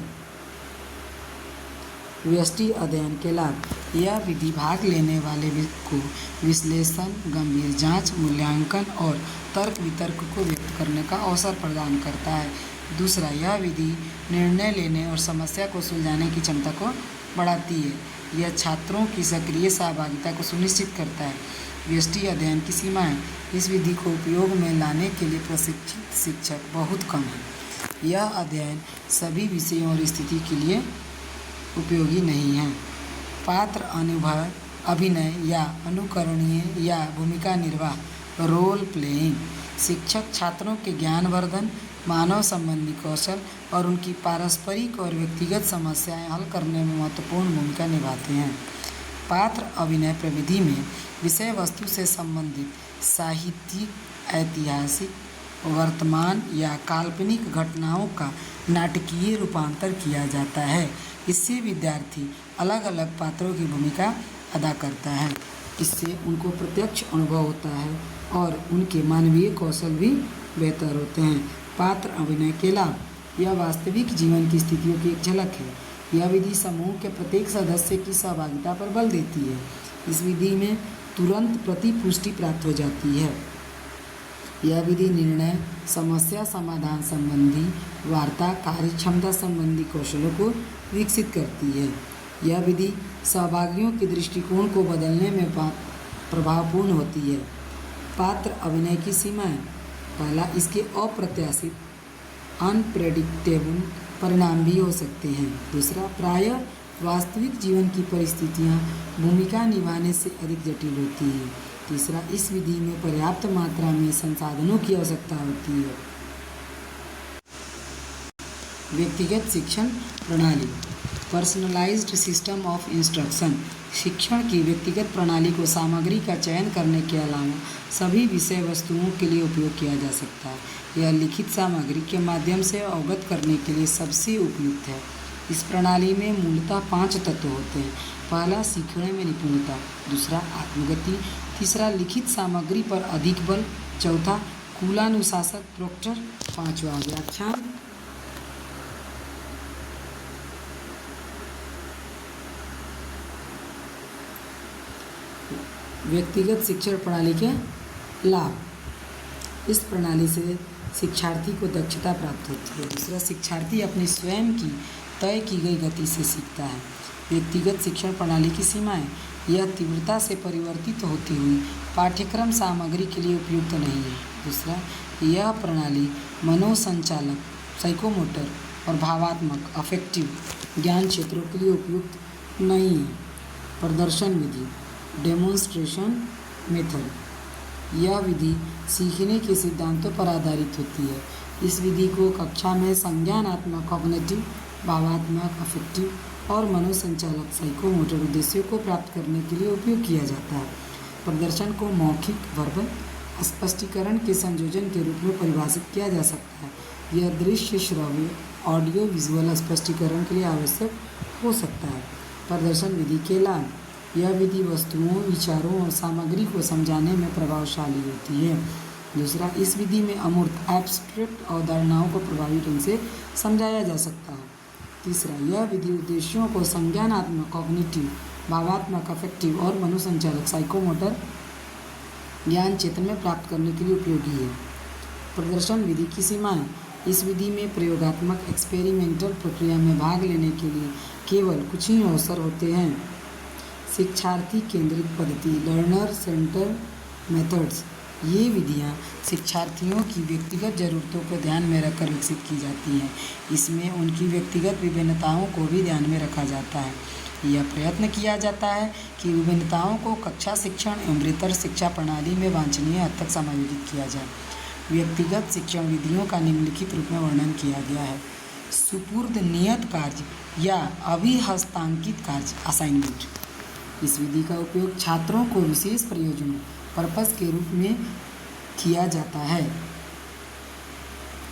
व्यष्टि अध्ययन के लाभ। यह विधि भाग लेने वाले को विश्लेषण, गंभीर जांच, मूल्यांकन और तर्क वितर्क को व्यक्त करने का अवसर प्रदान करता है। दूसरा, यह विधि निर्णय लेने और समस्या को सुलझाने की क्षमता को बढ़ाती है। यह छात्रों की सक्रिय सहभागिता को सुनिश्चित करता है। व्यष्टि अध्ययन की सीमाएं। इस विधि को उपयोग में लाने के लिए प्रशिक्षित शिक्षक बहुत कम हैं। यह अध्ययन सभी विषयों और स्थिति के लिए उपयोगी नहीं है। पात्र अनुभव, अभिनय या अनुकरणीय या भूमिका निर्वाह, रोल प्लेइंग। शिक्षक छात्रों के ज्ञानवर्धन, मानव संबंधी कौशल और उनकी पारस्परिक और व्यक्तिगत समस्याएं हल करने में महत्वपूर्ण भूमिका निभाते हैं। पात्र अभिनय प्रविधि में विषय वस्तु से संबंधित साहित्यिक, ऐतिहासिक, वर्तमान या काल्पनिक घटनाओं का नाटकीय रूपांतर किया जाता है। इससे विद्यार्थी अलग अलग पात्रों की भूमिका अदा करता है। इससे उनको प्रत्यक्ष अनुभव होता है और उनके मानवीय कौशल भी बेहतर होते हैं। पात्र अभिनय के लाभ। यह वास्तविक जीवन की स्थितियों की एक झलक है। यह विधि समूह के प्रत्येक सदस्य की सहभागिता पर बल देती है। इस विधि में तुरंत प्रतिपुष्टि प्राप्त हो जाती है। यह विधि निर्णय, समस्या समाधान संबंधी, वार्ता, कार्यक्षमता संबंधी कौशलों को विकसित करती है। यह विधि सहभागियों के दृष्टिकोण को बदलने में प्रभावपूर्ण होती है। पात्र अभिनय की सीमाएं। पहला, इसके अप्रत्याशित, अनप्रेडिक्टेबल परिणाम भी हो सकते हैं। दूसरा, प्रायः वास्तविक जीवन की परिस्थितियां भूमिका निभाने से अधिक जटिल होती हैं। तीसरा, इस विधि में पर्याप्त मात्रा में संसाधनों की आवश्यकता होती है। व्यक्तिगत शिक्षण प्रणाली। Personalised system of instruction. शिक्षण की व्यक्तिगत प्रणाली को सामग्री का चयन करने के अलावा सभी विषय वस्तुओं के लिए उपयोग किया जा सकता है। यह लिखित सामग्री के माध्यम से अवगत करने के लिए सबसे उपयुक्त है। इस प्रणाली में मूलतः 5 तत्व होते हैं। पहला, सीखने में निपुणता। दूसरा, आत्मगति। तीसरा, लिखित सामग्री पर अधिक बल। चौथा, कुलानुशासन प्रोक्टर। पांचवा, व्याख्यान। व्यक्तिगत शिक्षण प्रणाली के लाभ। इस प्रणाली से शिक्षार्थी को दक्षता प्राप्त होती है। दूसरा, शिक्षार्थी अपनी स्वयं की तय की गई गति से सीखता है। व्यक्तिगत शिक्षण प्रणाली की सीमाएं। यह तीव्रता से परिवर्तित होती हुई पाठ्यक्रम सामग्री के लिए उपयुक्त नहीं है। दूसरा, यह प्रणाली मनोसंचालक, साइकोमोटर और भावात्मक, अफेक्टिव ज्ञान क्षेत्रों के लिए उपयुक्त नहीं है। प्रदर्शन विधि, डेमोन्स्ट्रेशन मेथड। यह विधि सीखने के सिद्धांतों पर आधारित होती है। इस विधि को कक्षा में संज्ञानात्मक, कॉग्निटिव, भावात्मक, अफेक्टिव और मनोसंचालक, साइकोमोटर उद्देश्यों को प्राप्त करने के लिए उपयोग किया जाता है। प्रदर्शन को मौखिक, वर्बल स्पष्टीकरण के संयोजन के रूप में परिभाषित किया जा सकता है। यह दृश्य, श्रव्य, ऑडियो विजुअल स्पष्टीकरण के लिए आवश्यक हो सकता है। प्रदर्शन विधि के लाभ। यह विधि वस्तुओं, विचारों और सामग्री को समझाने में प्रभावशाली होती है। दूसरा, इस विधि में अमूर्त, एब्स्ट्रैक्ट अवधारणाओं को प्रभावी ढंग से समझाया जा सकता है। तीसरा, यह विधि उद्देश्यों को संज्ञानात्मक, कॉग्निटिव, भावात्मक, अफेक्टिव और मनोसंचालक, साइकोमोटर ज्ञान क्षेत्र में प्राप्त करने के लिए उपयोगी है। प्रदर्शन विधि की सीमाएं। इस विधि में प्रयोगात्मक एक्सपेरिमेंटल प्रक्रिया में भाग लेने के लिए केवल कुछ ही अवसर होते हैं। शिक्षार्थी केंद्रित पद्धति, लर्नर सेंटर मेथड्स। ये विधियाँ शिक्षार्थियों की व्यक्तिगत ज़रूरतों को ध्यान में रखकर विकसित की जाती हैं। इसमें उनकी व्यक्तिगत विभिन्नताओं को भी ध्यान में रखा जाता है। यह प्रयत्न किया जाता है कि विभिन्नताओं को कक्षा शिक्षण एवं वृत्तर शिक्षा प्रणाली में वांछनीय हद तक समायोजित किया जाए। व्यक्तिगत शिक्षण विधियों का निम्नलिखित रूप में वर्णन किया गया है। सुपुर्द नियत कार्य या अभिहस्तांकित कार्य, असाइनमेंट। इस विधि का उपयोग छात्रों को विशेष प्रयोजनों, पर्पस के रूप में किया जाता है,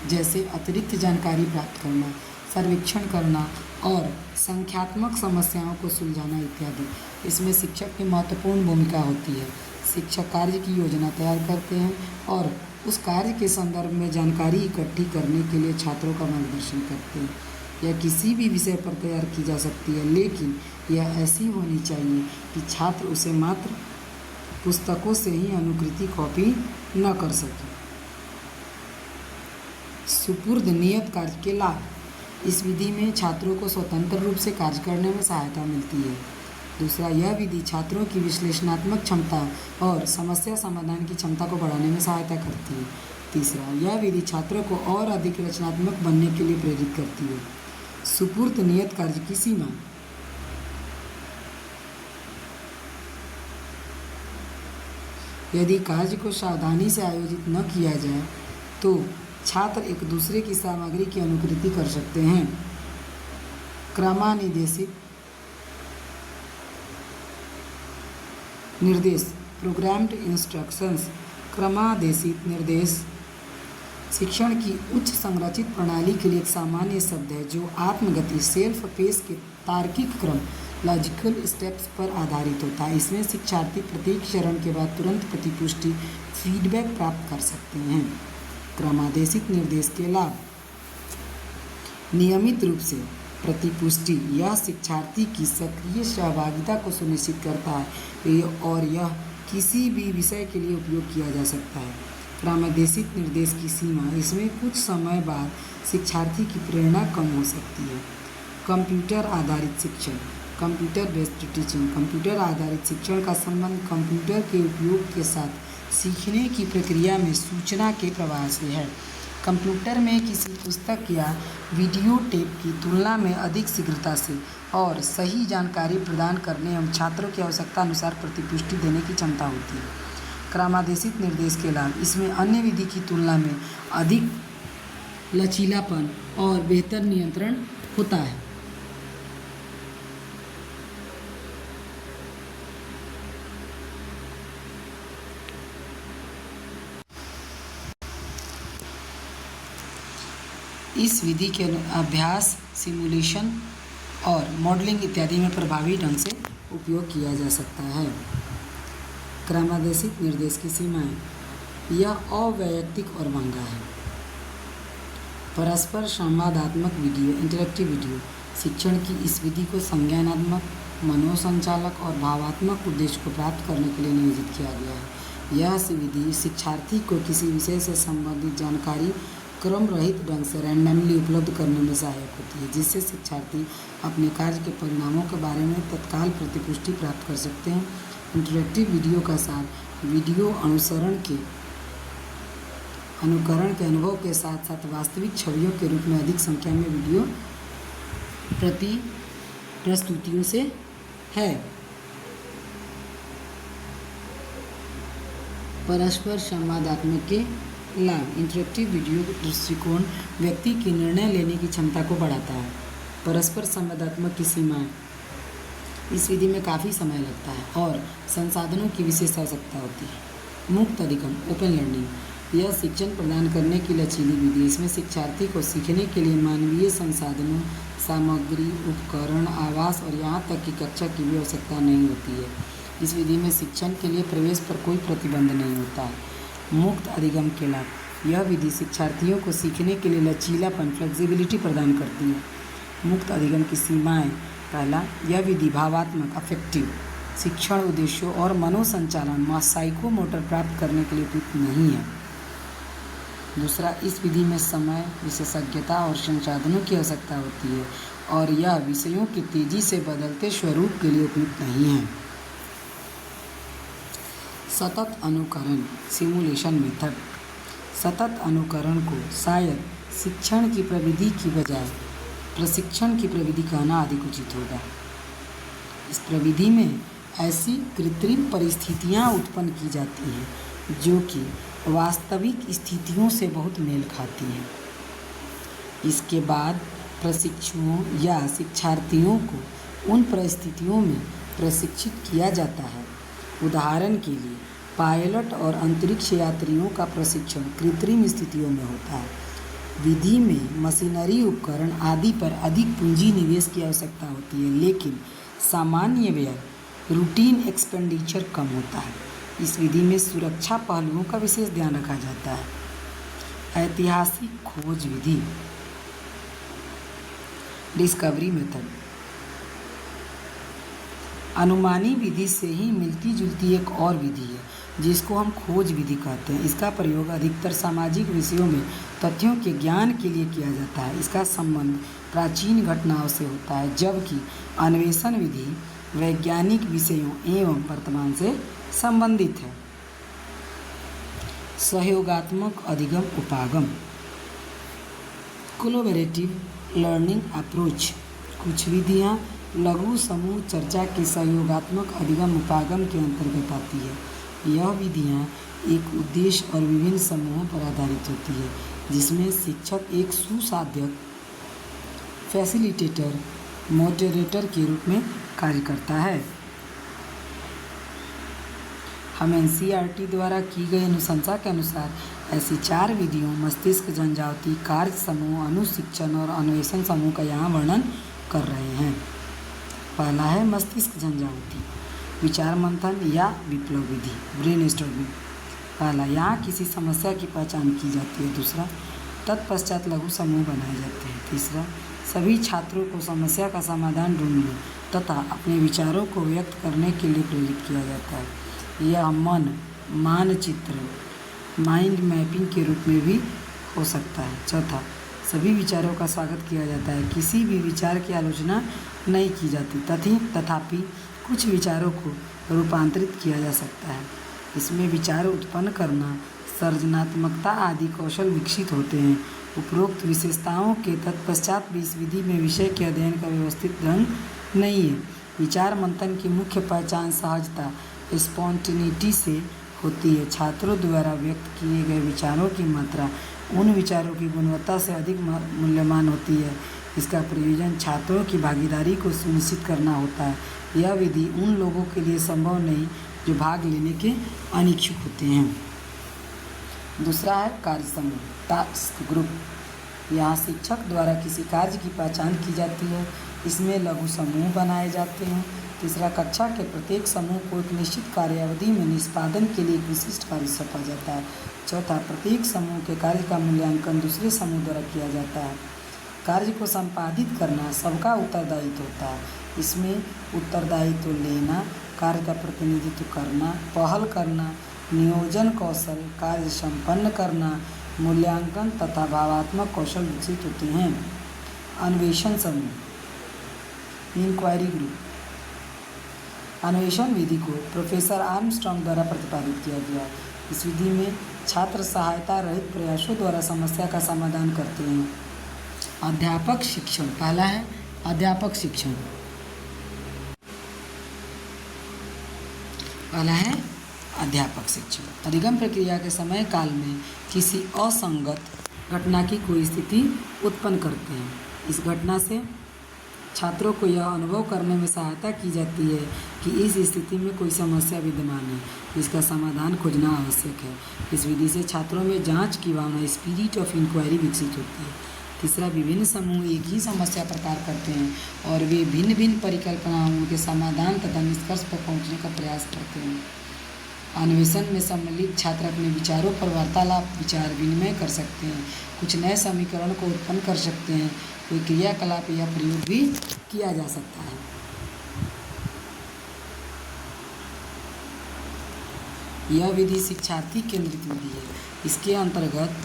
जैसे अतिरिक्त जानकारी प्राप्त करना, सर्वेक्षण करना और संख्यात्मक समस्याओं को सुलझाना इत्यादि। इसमें शिक्षक की महत्वपूर्ण भूमिका होती है। शिक्षक कार्य की योजना तैयार करते हैं और उस कार्य के संदर्भ में जानकारी इकट्ठी करने के लिए छात्रों का मार्गदर्शन करते हैं। यह किसी भी विषय पर तैयार की जा सकती है, लेकिन यह ऐसी होनी चाहिए कि छात्र उसे मात्र पुस्तकों से ही अनुकृति कॉपी न कर सके। सुपुर्द नियत कार्य के लाभ। इस विधि में छात्रों को स्वतंत्र रूप से कार्य करने में सहायता मिलती है। दूसरा, यह विधि छात्रों की विश्लेषणात्मक क्षमता और समस्या समाधान की क्षमता को बढ़ाने में सहायता करती है। तीसरा, यह विधि छात्रों को और अधिक रचनात्मक बनने के लिए प्रेरित करती है। सुपुर्द नियत कार्य की सीमा। यदि कार्य को सावधानी से आयोजित न किया जाए तो छात्र एक दूसरे की सामग्री की अनुकृति कर सकते हैं। क्रमानिर्देशित निर्देश, प्रोग्राम्ड इंस्ट्रक्शंस। क्रमादेशित निर्देश शिक्षण की उच्च संरचित प्रणाली के लिए एक सामान्य शब्द है जो आत्मगति, सेल्फ पेस के तार्किक क्रम, लॉजिकल स्टेप्स पर आधारित होता है। इसमें शिक्षार्थी प्रत्येक चरण के बाद तुरंत प्रतिपुष्टि, फीडबैक प्राप्त कर सकते हैं। क्रमादेशित निर्देश के लाभ। नियमित रूप से प्रतिपुष्टि, यह शिक्षार्थी की सक्रिय सहभागिता को सुनिश्चित करता है और यह किसी भी विषय के लिए उपयोग किया जा सकता है। क्रमादेशित निर्देश की सीमा। इसमें कुछ समय बाद शिक्षार्थी की प्रेरणा कम हो सकती है। कंप्यूटर आधारित शिक्षण, कंप्यूटर बेस्ड टीचिंग। कंप्यूटर आधारित शिक्षण का संबंध कंप्यूटर के उपयोग के साथ सीखने की प्रक्रिया में सूचना के प्रवाह से है। कंप्यूटर में किसी पुस्तक या वीडियो टेप की तुलना में अधिक शीघ्रता से और सही जानकारी प्रदान करने एवं छात्रों की आवश्यकता अनुसार प्रतिपुष्टि देने की क्षमता होती है। क्रमादेशित निर्देश के लाभ। इसमें अन्य विधि की तुलना में अधिक लचीलापन और बेहतर नियंत्रण होता है। इस विधि के अभ्यास, सिमुलेशन और मॉडलिंग इत्यादि में प्रभावी ढंग से उपयोग किया जा सकता है। क्रमादेशित निर्देश की सीमाएं। यह अवैयक्तिक और महंगा है। परस्पर संवादात्मक वीडियो, इंटरेक्टिव वीडियो। शिक्षण की इस विधि को संज्ञानात्मक, मनोसंचालक और भावात्मक उद्देश्य को प्राप्त करने के लिए नियोजित किया गया है। यह विधि शिक्षार्थी को किसी विषय से संबंधित जानकारी क्रम रहित ढंग से रैंडमली उपलब्ध करने में सहायक होती है, जिससे शिक्षार्थी अपने कार्य के परिणामों के बारे में तत्काल प्रतिपुष्टि प्राप्त कर सकते हैं। इंटरेक्टिव वीडियो का सार वीडियो अनुकरण के अनुभव के साथ साथ वास्तविक छवियों के रूप में अधिक संख्या में वीडियो प्रस्तुतियों से है। परस्पर संवादात्मक के लाभ। इंटरेक्टिव वीडियो दृष्टिकोण व्यक्ति की निर्णय लेने की क्षमता को बढ़ाता है। परस्पर संवादात्मक की सीमाएं। इस विधि में काफ़ी समय लगता है और संसाधनों की विशेष आवश्यकता होती है। मुक्त अधिगम, ओपन लर्निंग। यह शिक्षण प्रदान करने की लचीली विधि। इसमें शिक्षार्थी को सीखने के लिए मानवीय संसाधनों, सामग्री, उपकरण, आवास और यहाँ तक कि कक्षा की भी आवश्यकता नहीं होती है। इस विधि में शिक्षण के लिए प्रवेश पर कोई प्रतिबंध नहीं होता है। मुक्त अधिगम के लाभ। यह विधि शिक्षार्थियों को सीखने के लिए लचीलापन, फ्लेक्सिबिलिटी प्रदान करती है। मुक्त अधिगम की सीमाएं। पहला, यह विधि भावात्मक, अफेक्टिव शिक्षण उद्देश्यों और मनोसंचालन साइकोमोटर प्राप्त करने के लिए उपयुक्त नहीं है। दूसरा, इस विधि में समय, विशेषज्ञता और संसाधनों की आवश्यकता होती है और यह विषयों के तेजी से बदलते स्वरूप के लिए उपयुक्त नहीं है। सतत अनुकरण सिमुलेशन मेथड। सतत अनुकरण को शायद शिक्षण की प्रविधि की बजाय प्रशिक्षण की प्रविधि कहना अधिक उचित होगा। इस प्रविधि में ऐसी कृत्रिम परिस्थितियां उत्पन्न की जाती हैं जो कि वास्तविक स्थितियों से बहुत मेल खाती हैं। इसके बाद प्रशिक्षुओं या शिक्षार्थियों को उन परिस्थितियों में प्रशिक्षित किया जाता है। उदाहरण के लिए, पायलट और अंतरिक्ष यात्रियों का प्रशिक्षण कृत्रिम स्थितियों में होता है। विधि में मशीनरी, उपकरण आदि पर अधिक पूंजी निवेश की आवश्यकता होती है, लेकिन सामान्य व्यय, रूटीन एक्सपेंडिचर कम होता है। इस विधि में सुरक्षा पहलुओं का विशेष ध्यान रखा जाता है। ऐतिहासिक खोज विधि डिस्कवरी मेथड। अनुमानी विधि से ही मिलती जुलती एक और विधि है जिसको हम खोज विधि कहते हैं। इसका प्रयोग अधिकतर सामाजिक विषयों में तथ्यों के ज्ञान के लिए किया जाता है। इसका संबंध प्राचीन घटनाओं से होता है, जबकि अन्वेषण विधि वैज्ञानिक विषयों एवं वर्तमान से संबंधित है। सहयोगात्मक अधिगम उपागम कोलैबोरेटिव लर्निंग अप्रोच। कुछ विधियाँ लघु समूह चर्चा के सहयोगात्मक अधिगम उपागम के अंतर्गत आती है। यह विधियाँ एक उद्देश्य और विभिन्न समूहों पर आधारित होती है, जिसमें शिक्षक एक सुसाध्यक, फैसिलिटेटर, मॉडरेटर के रूप में कार्य करता है। हम एनसीईआरटी द्वारा की गई अनुशंसा के अनुसार ऐसी 4 विधियों मस्तिष्क जनजाति, कार्य समूह, अनुशिक्षण और अन्वेषण समूह का यहाँ वर्णन कर रहे हैं। पहला है मस्तिष्क जनजाति, विचार मंथन या विप्लव विधि, ब्रेनस्टॉर्मिंग। पहला, यहाँ किसी समस्या की पहचान की जाती है। दूसरा, तत्पश्चात लघु समूह बनाए जाते हैं। तीसरा, सभी छात्रों को समस्या का समाधान ढूंढने तथा अपने विचारों को व्यक्त करने के लिए प्रेरित किया जाता है। यह मानचित्र, माइंड मैपिंग के रूप में भी हो सकता है। चौथा, सभी विचारों का स्वागत किया जाता है, किसी भी विचार की आलोचना नहीं की जाती। तथापि कुछ विचारों को रूपांतरित किया जा सकता है। इसमें विचार उत्पन्न करना, सृजनात्मकता आदि कौशल विकसित होते हैं। उपरोक्त विशेषताओं के तत्पश्चात भी इस विधि में विषय के अध्ययन का व्यवस्थित ढंग नहीं है। विचार मंथन की मुख्य पहचान सहजता, स्पॉन्टेनिटी से होती है। छात्रों द्वारा व्यक्त किए गए विचारों की मात्रा उन विचारों की गुणवत्ता से अधिक मूल्यवान होती है। इसका प्रयोजन छात्रों की भागीदारी को सुनिश्चित करना होता है। यह विधि उन लोगों के लिए संभव नहीं जो भाग लेने के अनिच्छुक होते हैं। दूसरा है कार्य समूह, टास्क ग्रुप। यहाँ शिक्षक द्वारा किसी कार्य की पहचान की जाती है। इसमें लघु समूह बनाए जाते हैं। तीसरा, कक्षा के प्रत्येक समूह को एक निश्चित कार्यावधि में निष्पादन के लिए एक विशिष्ट कार्य सौंपा जाता है। चौथा, प्रत्येक समूह के कार्य का मूल्यांकन दूसरे समूह द्वारा किया जाता है। कार्य को संपादित करना सबका उत्तरदायित्व होता है। इसमें उत्तरदायित्व लेना, कार्य का प्रतिनिधित्व करना, पहल करना, नियोजन कौशल, कार्य संपन्न करना, मूल्यांकन तथा भावात्मक कौशल विकसित होते हैं। अन्वेषण समूह, इंक्वायरी ग्रुप। अन्वेषण विधि को प्रोफेसर आर्मस्ट्रॉन्ग द्वारा प्रतिपादित किया गया। इस विधि में छात्र सहायता रहित प्रयासों द्वारा समस्या का समाधान करते हैं। अध्यापक शिक्षण। पहला है अध्यापक शिक्षण। पहला है अध्यापक शिक्षण। अधिगम प्रक्रिया के समय काल में किसी असंगत घटना की कोई स्थिति उत्पन्न करते हैं। इस घटना से छात्रों को यह अनुभव करने में सहायता की जाती है कि इस स्थिति में कोई समस्या विद्यमान है, इसका समाधान खोजना आवश्यक है। इस विधि से छात्रों में जांच की भावना, स्पिरिट ऑफ इंक्वायरी विकसित होती है। तीसरा, विभिन्न समूह एक ही समस्या पर कार्य करते हैं और वे भिन्न भिन्न परिकल्पनाओं के समाधान तथा निष्कर्ष पर पहुंचने का प्रयास करते हैं। अन्वेषण में सम्मिलित छात्र अपने विचारों पर वार्तालाप, विचार विनिमय कर सकते हैं, कुछ नए समीकरण को उत्पन्न कर सकते हैं, कोई क्रियाकलाप या प्रयोग भी किया जा सकता है। यह विधि शिक्षार्थी केंद्रित विधि है। इसके अंतर्गत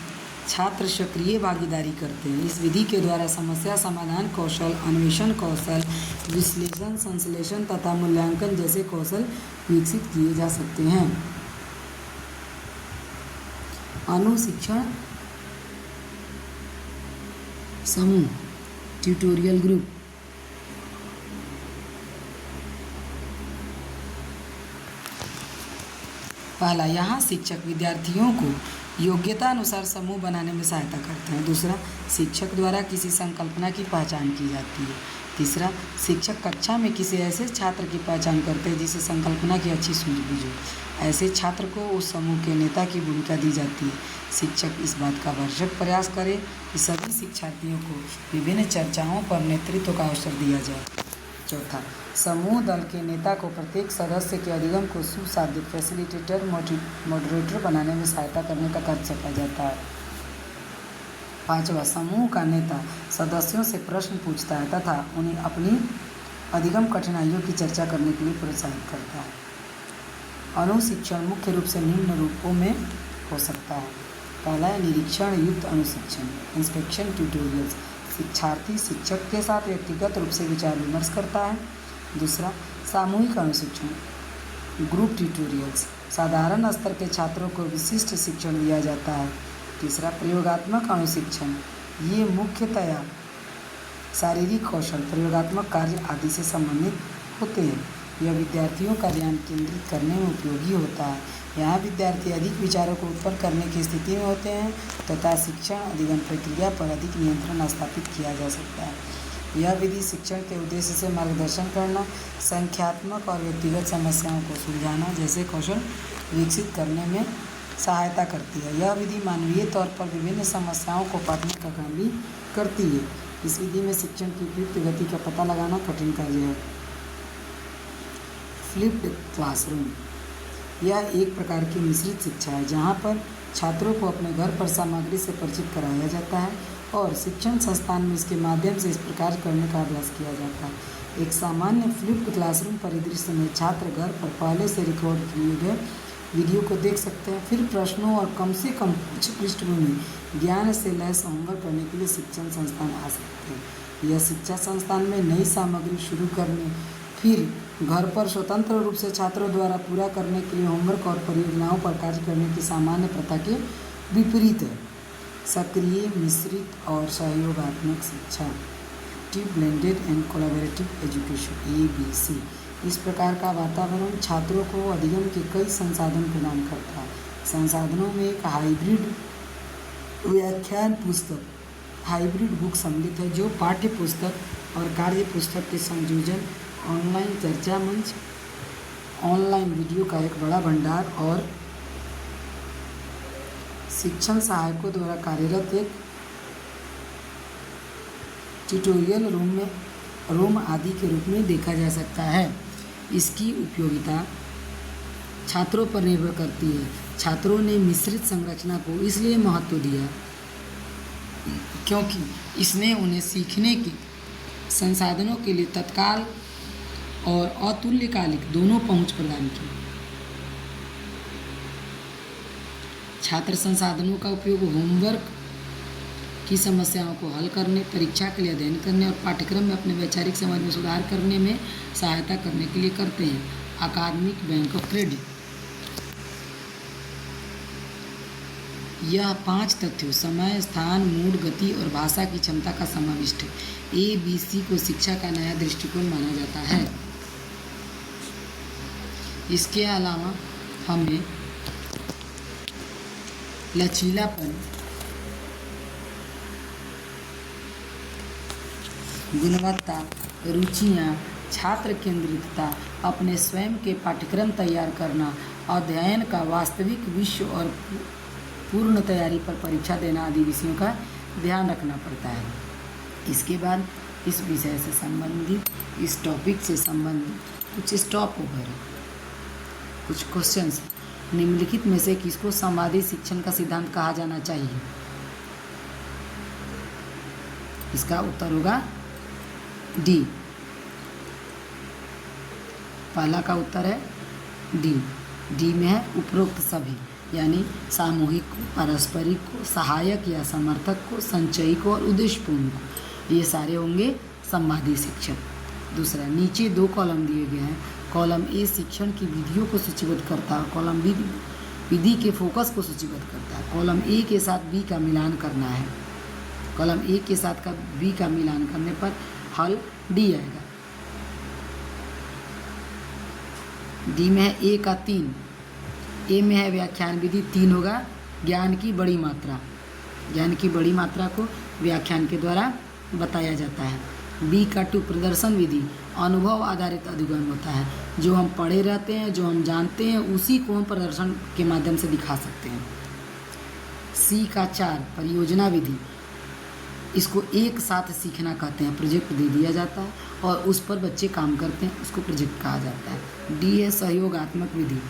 छात्र सक्रिय भागीदारी करते हैं। इस विधि के द्वारा समस्या समाधान कौशल, अन्वेषण कौशल, विश्लेषण, संश्लेषण तथा मूल्यांकन जैसे कौशल विकसित किए जा सकते हैं। अनुशिक्षण समूह, ट्यूटोरियल ग्रुप। पहला, यहाँ शिक्षक विद्यार्थियों को योग्यता अनुसार समूह बनाने में सहायता करते हैं। दूसरा, शिक्षक द्वारा किसी संकल्पना की पहचान की जाती है। तीसरा, शिक्षक कक्षा में किसी ऐसे छात्र की पहचान करते हैं जिसे संकल्पना की अच्छी सूझबूझ हो। ऐसे छात्र को उस समूह के नेता की भूमिका दी जाती है। शिक्षक इस बात का भरसक प्रयास करे कि सभी शिक्षार्थियों को विभिन्न चर्चाओं पर नेतृत्व का अवसर दिया जाए। चौथा, समूह दल के नेता को प्रत्येक सदस्य के अधिगम को सुसाध्य फैसिलिटेटर, मॉडरेटर बनाने में सहायता करने का कार्य सौंपा जाता है। पांचवा, समूह का नेता सदस्यों से प्रश्न पूछता है तथा उन्हें अपनी अधिगम कठिनाइयों की चर्चा करने के लिए प्रोत्साहित करता है। अनुशिक्षण मुख्य रूप से निम्न रूपों में हो सकता है। पहला है निरीक्षण युक्त अनुशिक्षण, इंस्पेक्शन ट्यूटोरियल्स। शिक्षार्थी शिक्षक के साथ व्यक्तिगत रूप से विचार विमर्श करता है। दूसरा, सामूहिक अनुशिक्षण, ग्रुप ट्यूटोरियल्स। साधारण स्तर के छात्रों को विशिष्ट शिक्षण दिया जाता है। तीसरा, प्रयोगात्मक अनुशिक्षण। ये मुख्यतया शारीरिक कौशल, प्रयोगात्मक कार्य आदि से संबंधित होते हैं। यह विद्यार्थियों का ध्यान केंद्रित करने में उपयोगी होता है। यहाँ विद्यार्थी अधिक विचारों को उत्पन्न करने की स्थिति में होते हैं तथा शिक्षण अधिगम प्रक्रिया पर अधिक नियंत्रण स्थापित किया जा सकता है। यह विधि शिक्षण के उद्देश्य से मार्गदर्शन करना, संख्यात्मक और व्यक्तिगत समस्याओं को सुलझाना जैसे कौशल विकसित करने में सहायता करती है। यह विधि मानवीय तौर पर विभिन्न समस्याओं को पाटने का काम भी करती है। इस विधि में शिक्षण की उपयुक्त गति का पता लगाना कठिन कार्य है। फ्लिप्ड क्लासरूम, यह एक प्रकार की मिश्रित शिक्षा है जहाँ पर छात्रों को अपने घर पर सामग्री से परिचित कराया जाता है और शिक्षण संस्थान में इसके माध्यम से इस प्रकार करने का अभ्यास किया जाता है। एक सामान्य फ्लिप्ड क्लासरूम परिदृश्य में छात्र घर पर पहले से रिकॉर्ड किए गए वीडियो को देख सकते हैं, फिर प्रश्नों और कम से कम कुछ पृष्ठभूमि ज्ञान से लैस होमवर्क करने के लिए शिक्षण संस्थान आ सकते हैं। यह शिक्षा संस्थान में नई सामग्री शुरू करने, फिर घर पर स्वतंत्र रूप से छात्रों द्वारा पूरा करने के लिए होमवर्क और परियोजनाओं पर कार्य करने की सामान्य प्रथा के विपरीत है। सक्रिय, मिश्रित और सहयोगात्मक शिक्षा, active, blended and collaborative education, ABC। इस प्रकार का वातावरण छात्रों को अधिगम के कई संसाधन प्रदान करता है। संसाधनों में एक हाइब्रिड व्याख्यान पुस्तक, हाइब्रिड बुक सम्मिलित है जो पाठ्य पुस्तक और कार्य पुस्तक के संयोजन, ऑनलाइन चर्चा मंच, ऑनलाइन वीडियो का एक बड़ा भंडार और शिक्षण सहायकों द्वारा कार्यरत एक ट्यूटोरियल रूम आदि के रूप में देखा जा सकता है। इसकी उपयोगिता छात्रों पर निर्भर करती है। छात्रों ने मिश्रित संरचना को इसलिए महत्व दिया क्योंकि इसने उन्हें सीखने के संसाधनों के लिए तत्काल और अतुल्यकालिक दोनों पहुंच प्रदान की। छात्र संसाधनों का उपयोग होमवर्क की समस्याओं को हल करने, परीक्षा के लिए अध्ययन करने और पाठ्यक्रम में अपने वैचारिक समझ में सुधार करने में सहायता करने के लिए करते हैं। अकादमिक बैंक ऑफ क्रेडिट, यह 5 तथ्यों समय, स्थान, मूड, गति और भाषा की क्षमता का समाविष्ट है। ABC को शिक्षा का नया दृष्टिकोण माना जाता है। इसके अलावा हमें लचीलापन, गुणवत्ता, रुचियाँ, छात्र केंद्रितता, अपने स्वयं के पाठ्यक्रम तैयार करना, अध्ययन का वास्तविक विश्व और पूर्ण तैयारी पर परीक्षा देना आदि विषयों का ध्यान रखना पड़ता है। इसके बाद इस विषय से संबंधित, इस टॉपिक से संबंधित कुछ स्टॉप ओवर, कुछ क्वेश्चंस। निम्नलिखित में से किसको संवादी शिक्षण का सिद्धांत कहा जाना चाहिए? इसका उत्तर होगा डी। पहला का उत्तर है डी। डी में है उपरोक्त सभी, यानी सामूहिक को, पारस्परिक को, सहायक या समर्थक को, संचयी को और उद्देश्यपूर्ण को, ये सारे होंगे संवादी शिक्षण। दूसरा, नीचे 2 कॉलम दिए गए हैं। कॉलम ए शिक्षण की विधियों को सूचीबद्ध करता है, कॉलम बी विधि के फोकस को सूचीबद्ध करता है। कॉलम ए के साथ बी का मिलान करना है। कॉलम ए के साथ बी का मिलान करने पर हल डी आएगा। डी में है ए का 3, ए में है व्याख्यान विधि 3 होगा ज्ञान की बड़ी मात्रा। ज्ञान की बड़ी मात्रा को व्याख्यान के द्वारा बताया जाता है। बी का 2 प्रदर्शन विधि अनुभव आधारित अधिगम होता है, जो हम पढ़े रहते हैं, जो हम जानते हैं, उसी को हम प्रदर्शन के माध्यम से दिखा सकते हैं। सी का 4 परियोजना विधि, इसको एक साथ सीखना कहते हैं, प्रोजेक्ट दे दिया जाता है और उस पर बच्चे काम करते हैं, उसको प्रोजेक्ट कहा जाता है। डी है सहयोगात्मक विधि,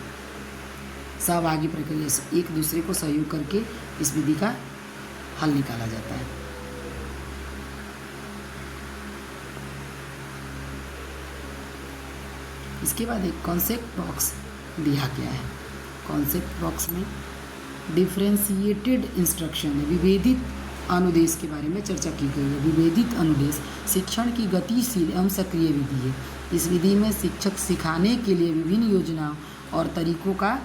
सहभागी प्रक्रिया से एक दूसरे को सहयोग करके इस विधि का हल निकाला जाता है। इसके बाद एक कॉन्सेप्ट बॉक्स दिया गया है। कॉन्सेप्ट बॉक्स में डिफरेंशिएटेड इंस्ट्रक्शन है, विभेदित अनुदेश के बारे में चर्चा की गई है। विभेदित अनुदेश शिक्षण की गतिशील एवं सक्रिय विधि है। इस विधि में शिक्षक सिखाने के लिए विभिन्न योजनाओं और तरीकों का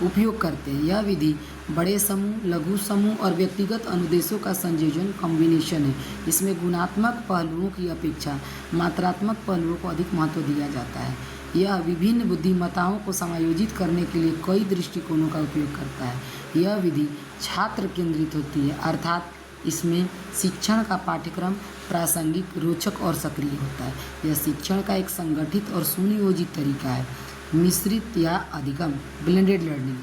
उपयोग करते हैं। यह विधि बड़े समूह, लघु समूह और व्यक्तिगत अनुदेशों का संयोजन कॉम्बिनेशन है। इसमें गुणात्मक पहलुओं की अपेक्षा मात्रात्मक पहलुओं को अधिक महत्व दिया जाता है। यह विभिन्न बुद्धिमत्ताओं को समायोजित करने के लिए कई दृष्टिकोणों का उपयोग करता है। यह विधि छात्र केंद्रित होती है, अर्थात इसमें शिक्षण का पाठ्यक्रम प्रासंगिक, रोचक और सक्रिय होता है। यह शिक्षण का एक संगठित और सुनियोजित तरीका है। मिश्रित या अधिगम ब्लेंडेड लर्निंग,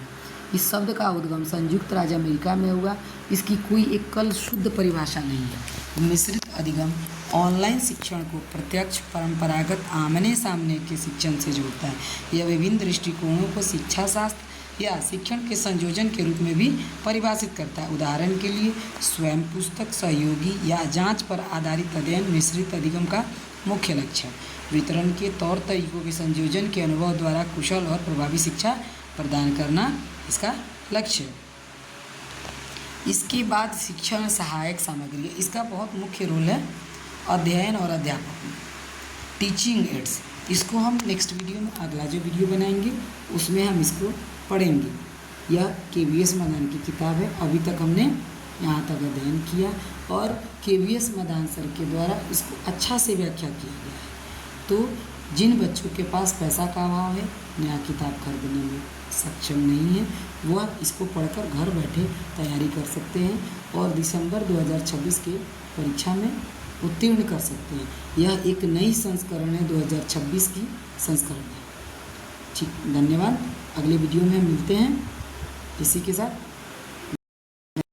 इस शब्द का उद्गम संयुक्त राज्य अमेरिका में हुआ। इसकी कोई एकल शुद्ध परिभाषा नहीं है। मिश्रित अधिगम ऑनलाइन शिक्षण को प्रत्यक्ष, परंपरागत, आमने सामने के शिक्षण से जोड़ता है। यह विभिन्न दृष्टिकोणों को शिक्षा शास्त्र या शिक्षण के संयोजन के रूप में भी परिभाषित करता है। उदाहरण के लिए स्वयं पुस्तक, सहयोगी या जांच पर आधारित अध्ययन मिश्रित अधिगम का मुख्य लक्ष्य है। वितरण के तौर तरीकों के संयोजन के अनुभव द्वारा कुशल और प्रभावी शिक्षा प्रदान करना इसका लक्ष्य है। इसके बाद शिक्षण सहायक सामग्री, इसका बहुत मुख्य रोल है अध्ययन और अध्यापन में। टीचिंग एड्स, इसको हम नेक्स्ट वीडियो में, अगला जो वीडियो बनाएंगे उसमें हम इसको पढ़ेंगे। यह KVS मदान की किताब है। अभी तक हमने यहाँ तक अध्ययन किया और KVS मदान सर के द्वारा इसको अच्छा से व्याख्या किया गया है। तो जिन बच्चों के पास पैसा का अभाव है, नया किताब खरीदने में सक्षम नहीं है, वह इसको पढ़कर घर बैठे तैयारी कर सकते हैं और दिसंबर 2026 के परीक्षा में उत्तीर्ण कर सकते हैं। यह एक नई संस्करण है, 2026 की संस्करण है। ठीक, धन्यवाद। अगले वीडियो में मिलते हैं इसी के साथ।